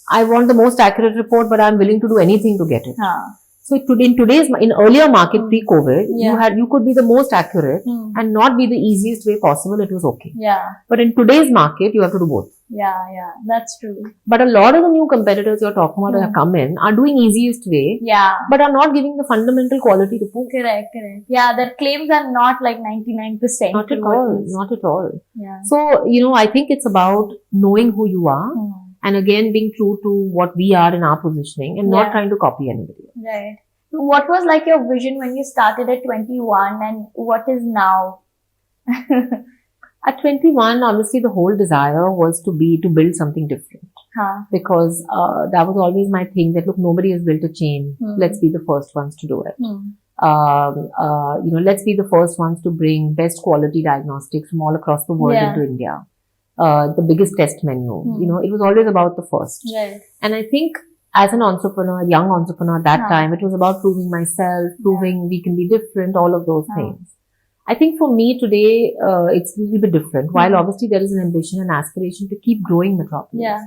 I want the most accurate report, but I'm willing to do anything to get it. So in earlier market pre-COVID, you could be the most accurate and not be the easiest way possible. It was okay. But in today's market, you have to do both. Yeah, that's true. But a lot of the new competitors you're talking about that come in are doing easiest way, Yeah. but are not giving the fundamental quality report. Correct. Yeah, their claims are not like 99%. Not at all. Not at all. Yeah. So, I think it's about knowing who you are and again being true to what we are in our positioning and not trying to copy anybody else. Right. So what was like your vision when you started at 21 and what is now? At 21, honestly, the whole desire was to build something different. Because that was always my thing that, look, nobody has built a chain. Let's be the first ones to do it. Let's be the first ones to bring best quality diagnostics from all across the world into India. The biggest test menu. It was always about the first. Right. And I think as an entrepreneur, young entrepreneur at that time, it was about proving myself, proving we can be different, all of those things. I think for me today, it's a little bit different. While obviously there is an ambition and aspiration to keep growing Metropolis.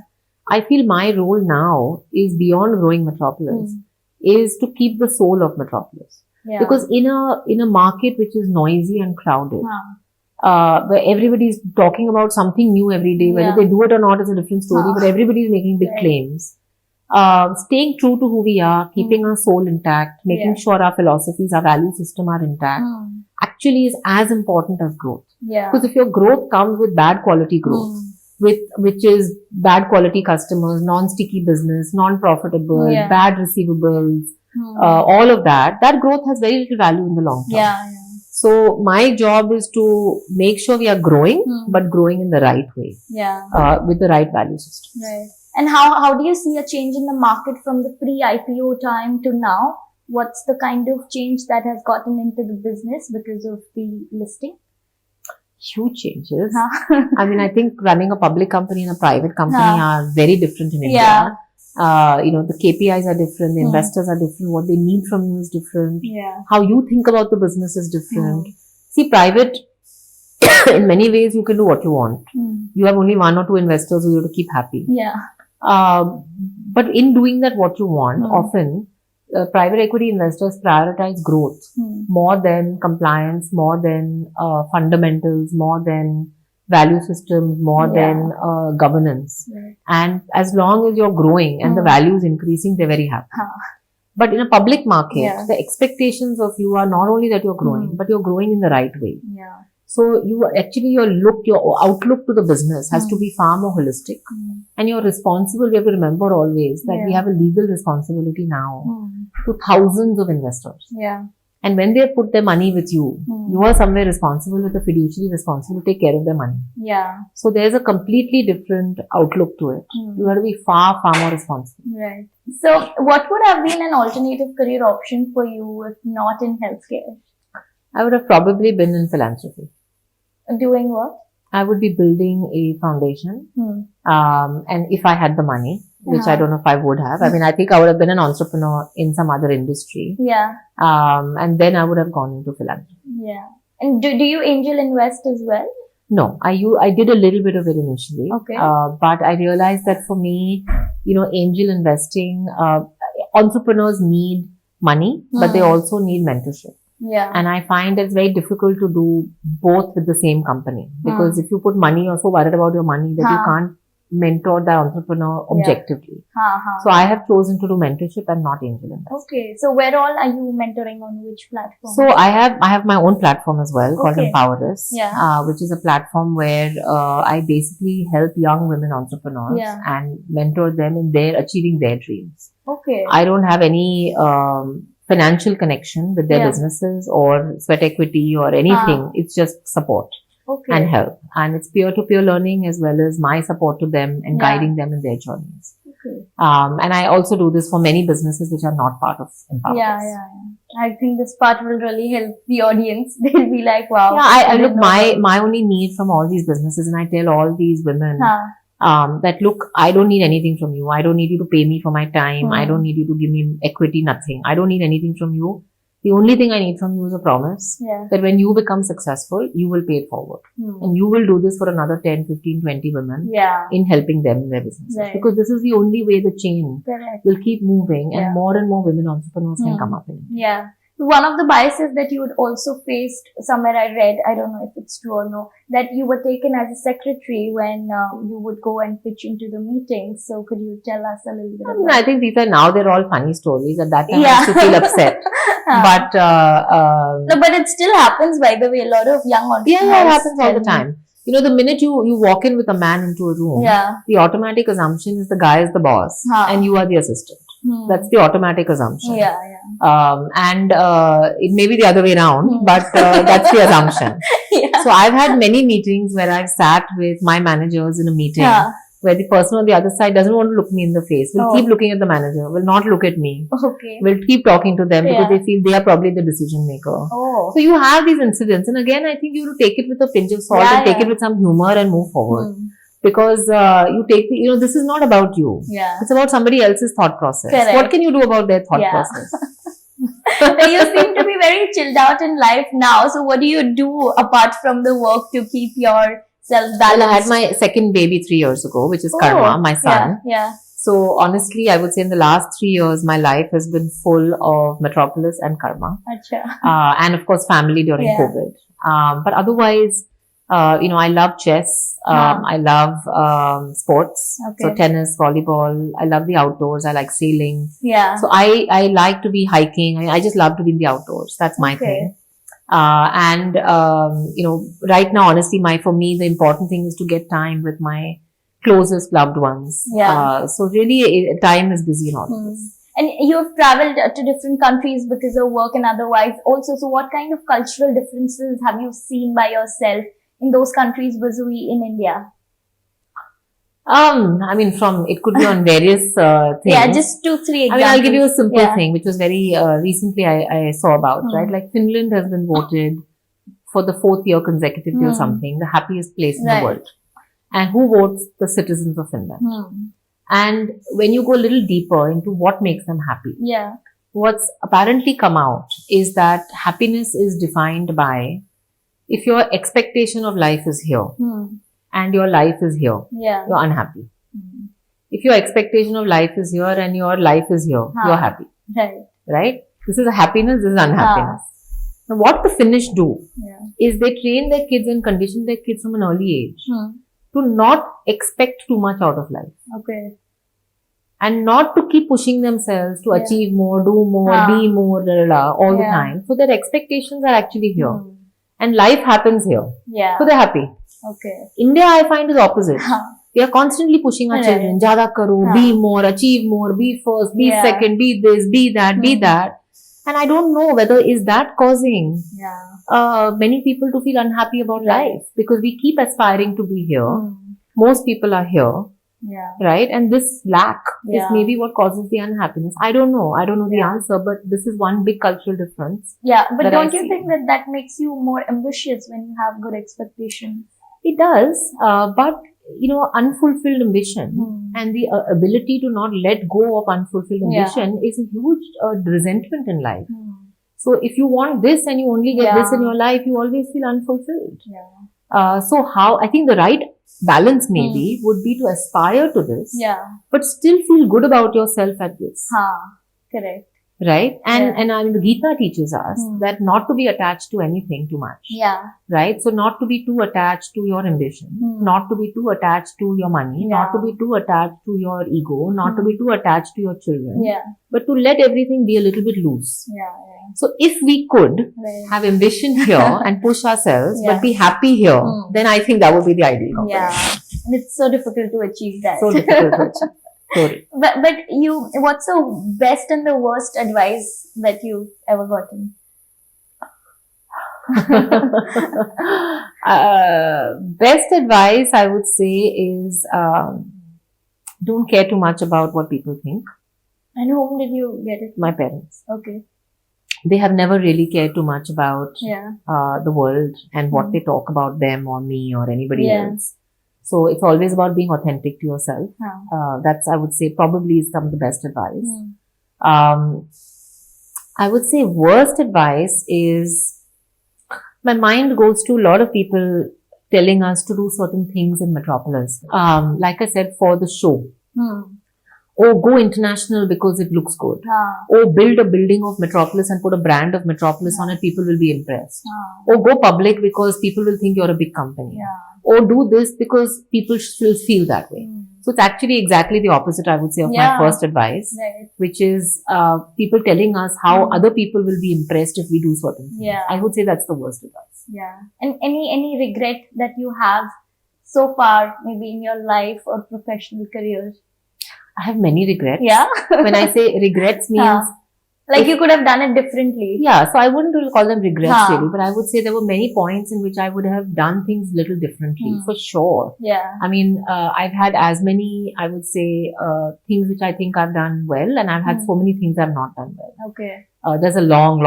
I feel my role now is beyond growing Metropolis, is to keep the soul of Metropolis. Because in a market which is noisy and crowded, where everybody is talking about something new every day, whether they do it or not is a different story, but everybody is making big claims. Staying true to who we are, keeping our soul intact, making sure our philosophies, our value system are intact, actually is as important as growth. Because if your growth comes with bad quality growth, which is bad quality customers, non-sticky business, non-profitable, bad receivables, all of that growth has very little value in the long term. So my job is to make sure we are growing, but growing in the right way, with the right value system. Right. And how do you see a change in the market from the pre-IPO time to now? What's the kind of change that has gotten into the business because of the listing? Huge changes. I mean, I think running a public company and a private company are very different in India. The KPIs are different, the investors are different, what they need from you is different. How you think about the business is different. See, private, in many ways, you can do what you want. You have only one or two investors who you have to keep happy. But in doing that, what you want, often, private equity investors prioritize growth more than compliance, more than fundamentals, more than value systems, more than governance. And as long as you're growing and the value is increasing, they're very happy. But in a public market, the expectations of you are not only that you're growing, but you're growing in the right way. So your outlook to the business has to be far more holistic. And you're responsible. We have to remember always that we have a legal responsibility now to thousands of investors. And when they put their money with you, you are somewhere responsible with a fiduciary responsibility to take care of their money. So there's a completely different outlook to it. You have to be far, far more responsible. Right. So what would have been an alternative career option for you if not in healthcare? I would have probably been in philanthropy. Doing what? I would be building a foundation. And if I had the money, which I don't know if I would have. I mean, I think I would have been an entrepreneur in some other industry. And then I would have gone into philanthropy. And do you angel invest as well? No, I did a little bit of it initially. But I realized that for me, angel investing, entrepreneurs need money, but they also need mentorship. And I find it's very difficult to do both with the same company. Because if you put money, you're so worried about your money that you can't mentor the entrepreneur objectively. So I have chosen to do mentorship and not angel investing. So where all are you mentoring, on which platform? So I have my own platform as well called Empowerers, which is a platform where I basically help young women entrepreneurs and mentor them in achieving their dreams. I don't have any financial connection with their businesses or sweat equity or anything. It's just support and help. And it's peer-to-peer learning as well as my support to them and guiding them in their journeys. And I also do this for many businesses which are not part of Empowerers. I think this part will really help the audience. They'll be like, wow. I look, my only need from all these businesses, and I tell all these women, that look, I don't need anything from you. I don't need you to pay me for my time. I don't need you to give me equity, nothing. I don't need anything from you. The only thing I need from you is a promise that when you become successful, you will pay it forward. And you will do this for another 10, 15, 20 women in helping them in their businesses. Because this is the only way the chain will keep moving and more women entrepreneurs can come up in it. One of the biases that you would also faced, somewhere I read, I don't know if it's true or no, that you were taken as a secretary when you would go and pitch into the meetings. So could you tell us a little bit about I think they're all funny stories. At that time, Yeah. I used to feel upset. But No, but it still happens, by the way. A lot of young entrepreneurs. yeah, it happens all the time. You know, the minute you walk in with a man into a room, Yeah. the automatic assumption is the guy is the boss and you are the assistant. That's the automatic assumption. Yeah. And it may be the other way around, but that's the assumption. Yeah. So I've had many meetings where I've sat with my managers in a meeting where the person on the other side doesn't want to look me in the face, will keep looking at the manager, will not look at me, Okay. will keep talking to them because they feel they are probably the decision maker. Oh. So you have these incidents, and again, I think you have to take it with a pinch of salt and take it with some humor and move forward. Because you take this is not about you. Yeah. It's about somebody else's thought process. Correct. What can you do about their thought process? So you seem to be very chilled out in life now. So what do you do apart from the work to keep yourself balanced? Well, I had my second baby 3 years ago, which is Karma, my son. Yeah. So honestly, I would say in the last 3 years, my life has been full of Metropolis and Karma. Acha. And of course, family during COVID. But otherwise, I love chess. I love sports. Okay. So tennis, volleyball. I love the outdoors. I like sailing. Yeah. So I like to be hiking. I just love to be in the outdoors. That's my thing. And right now, honestly, for me, the important thing is to get time with my closest loved ones. Yeah. So really, time is busy in all of this. And you have traveled to different countries because of work and otherwise also. So what kind of cultural differences have you seen by yourself in those countries vis-a-vis in India? It could be on various things. Yeah, just 2-3 examples. I'll give you a simple thing, which was very recently I saw about, right? Like Finland has been voted for the 4th year consecutively or something, the happiest place in the world. And who votes? The citizens of Finland. And when you go a little deeper into what makes them happy, what's apparently come out is that happiness is defined by if your expectation of life is here and your life is here, you're unhappy. If your expectation of life is here and your life is here, you're happy. Right? This is a happiness, this is unhappiness. Now, what the Finnish do is they train their kids and condition their kids from an early age to not expect too much out of life. Okay. And not to keep pushing themselves to achieve more, do more, be more, all the time. So their expectations are actually here. And life happens here. Yeah. So they're happy. Okay. India, I find, is opposite. We are constantly pushing our children. Jada karo, be more, achieve more, be first, be second, be this, be that, be that. And I don't know whether is that causing many people to feel unhappy about life. Because we keep aspiring to be here. Most people are here. Right? And this lack is maybe what causes the unhappiness. I don't know. I don't know the answer, but this is one big cultural difference. Yeah, but don't you think that makes you more ambitious when you have good expectations? It does, but unfulfilled ambition and the ability to not let go of unfulfilled ambition is a huge resentment in life. So if you want this and you only get this in your life, you always feel unfulfilled. So I think the right balance maybe would be to aspire to this, but still feel good about yourself at this. Correct. Right? And the Gita teaches us that not to be attached to anything too much. Right? So not to be too attached to your ambition, not to be too attached to your money, not to be too attached to your ego, not to be too attached to your children, but to let everything be a little bit loose. So if we could have ambition here and push ourselves, but be happy here, then I think that would be the ideal. And it's so difficult to achieve that. So difficult to achieve. Sorry. But what's the best and the worst advice that you've ever gotten? Best advice I would say is don't care too much about what people think. And whom did you get it? My parents. Okay. They have never really cared too much about the world and what they talk about them or me or anybody else. So it's always about being authentic to yourself. That's, I would say, probably some of the best advice. I would say worst advice is my mind goes to a lot of people telling us to do certain things in Metropolis. Like I said, for the show. Or go international because it looks good. Or build a building of Metropolis and put a brand of Metropolis on it, people will be impressed. Or go public because people will think you're a big company. Or do this because people will feel that way. So it's actually exactly the opposite, I would say, of my first advice, which is people telling us how other people will be impressed if we do certain things. I would say that's the worst advice. And any regret that you have so far, maybe in your life or professional career? I have many regrets. When I say regrets means like you could have done it differently. So I wouldn't really call them regrets really, but I would say there were many points in which I would have done things little differently for sure. I mean, I've had as many, I would say, things which I think I've done well, and I've had so many things I've not done well. There's a long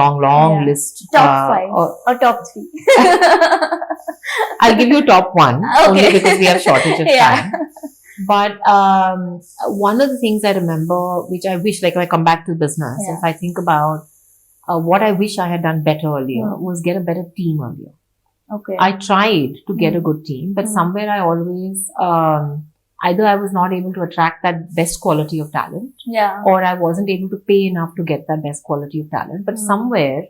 list. Top 5 or top 3. I'll give you top 1 only because we have shortage of time. But one of the things I remember, which I wish, like if I come back to business, if I think about what I wish I had done better earlier, was get a better team earlier. I tried to get a good team, but somewhere I always, either I was not able to attract that best quality of talent, or I wasn't able to pay enough to get that best quality of talent. But somewhere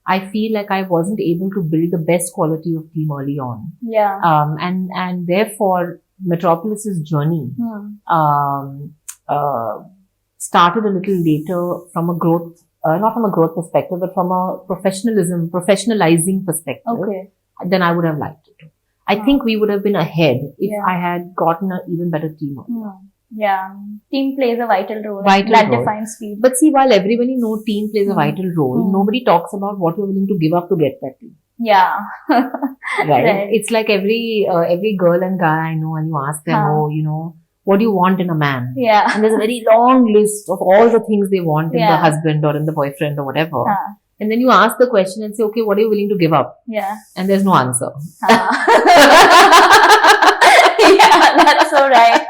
I feel like I wasn't able to build the best quality of team early on. And therefore, Metropolis's journey started a little later from a growth, not from a growth perspective, but from a professionalizing perspective. Then I would have liked it. I think we would have been ahead if I had gotten an even better team. Team plays a vital role. That defines speed. But see, while everybody knows team plays a vital role, nobody talks about what you're willing to give up to get that team. Right. It's like every girl and guy I know, and you ask them, what do you want in a man? And there's a very long list of all the things they want in the husband or in the boyfriend or whatever. And then you ask the question and say, okay, what are you willing to give up? And there's no answer. That's so right.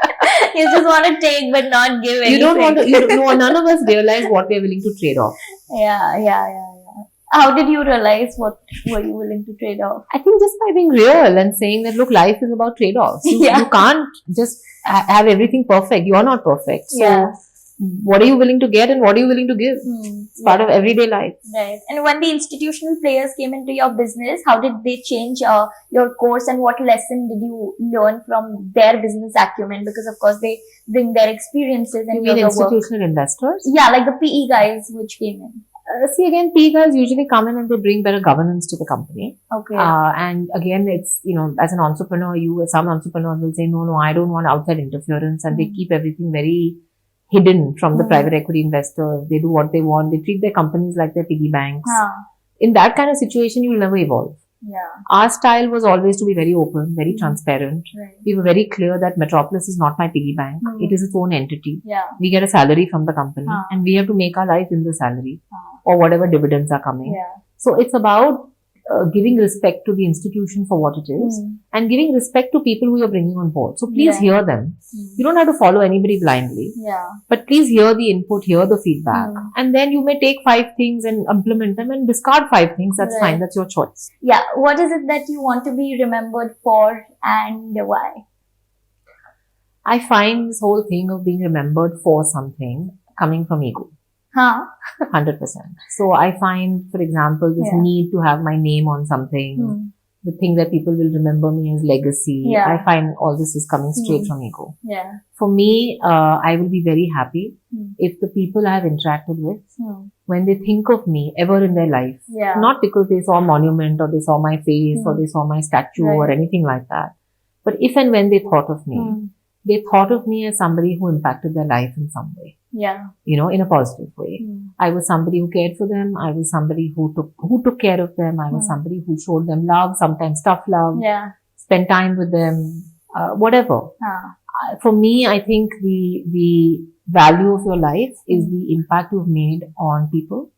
You just want to take but not give anything. You don't want to, none of us realize what we're willing to trade off. How did you realize what were you willing to trade off? I think just by being real and saying that, look, life is about trade-offs. You can't just have everything perfect. You're not perfect. So what are you willing to get and what are you willing to give? It's part of everyday life. Right. And when the institutional players came into your business, how did they change your course, and what lesson did you learn from their business acumen? Because of course they bring their experiences and you mean institutional investors? Like the PE guys which came in. See, again, PE guys usually come in and they bring better governance to the company. And again, it's, as an entrepreneur, some entrepreneurs will say, no, I don't want outside interference, and they keep everything very hidden from the private equity investors. They do what they want. They treat their companies like their piggy banks. In that kind of situation, you will never evolve. Our style was always to be very open, very transparent. We were very clear that Metropolis is not my piggy bank. It is its own entity. We get a salary from the company and we have to make our life in the salary or whatever dividends are coming. So it's about giving respect to the institution for what it is and giving respect to people who you're bringing on board. So please hear them. You don't have to follow anybody blindly, but please hear the input, hear the feedback, and then you may take 5 things and implement them and discard 5 things. That's fine. That's your choice. What is it that you want to be remembered for and why? I find this whole thing of being remembered for something coming from ego. 100%. So I find, for example, this need to have my name on something, the thing that people will remember me as legacy. I find all this is coming straight from ego. For me, I will be very happy if the people I have interacted with, when they think of me ever in their life, not because they saw a monument or they saw my face or they saw my statue or anything like that, but if and when they thought of me, they thought of me as somebody who impacted their life in some way. In a positive way. I was somebody who cared for them. I was somebody who took care of them. I was somebody who showed them love, sometimes tough love, spent time with them, whatever. For me, I think the value of your life is the impact you've made on people.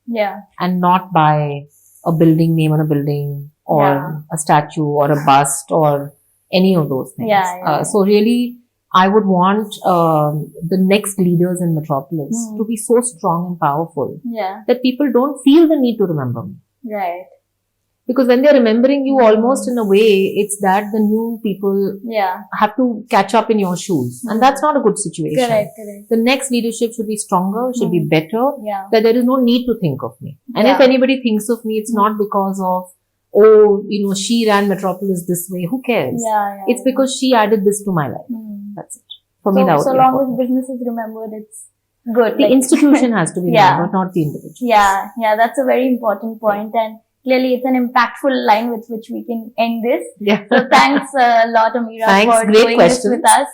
And not by a building, name on a building or a statue or a bust or any of those things. So really, I would want the next leaders in Metropolis to be so strong and powerful that people don't feel the need to remember me. Because when they're remembering you, almost in a way, it's that the new people have to catch up in your shoes. And that's not a good situation. Correct. The next leadership should be stronger, should be better, that there is no need to think of me. And if anybody thinks of me, it's not because of, oh, she ran Metropolis this way. Who cares? It's because she added this to my life. That's it. For me, that would so be long important. as business is remembered, it's good. The institution has to be remembered, not the individual. Yeah, that's a very important point, and clearly it's an impactful line with which we can end this. So thanks a lot, Ameera, for doing this with us.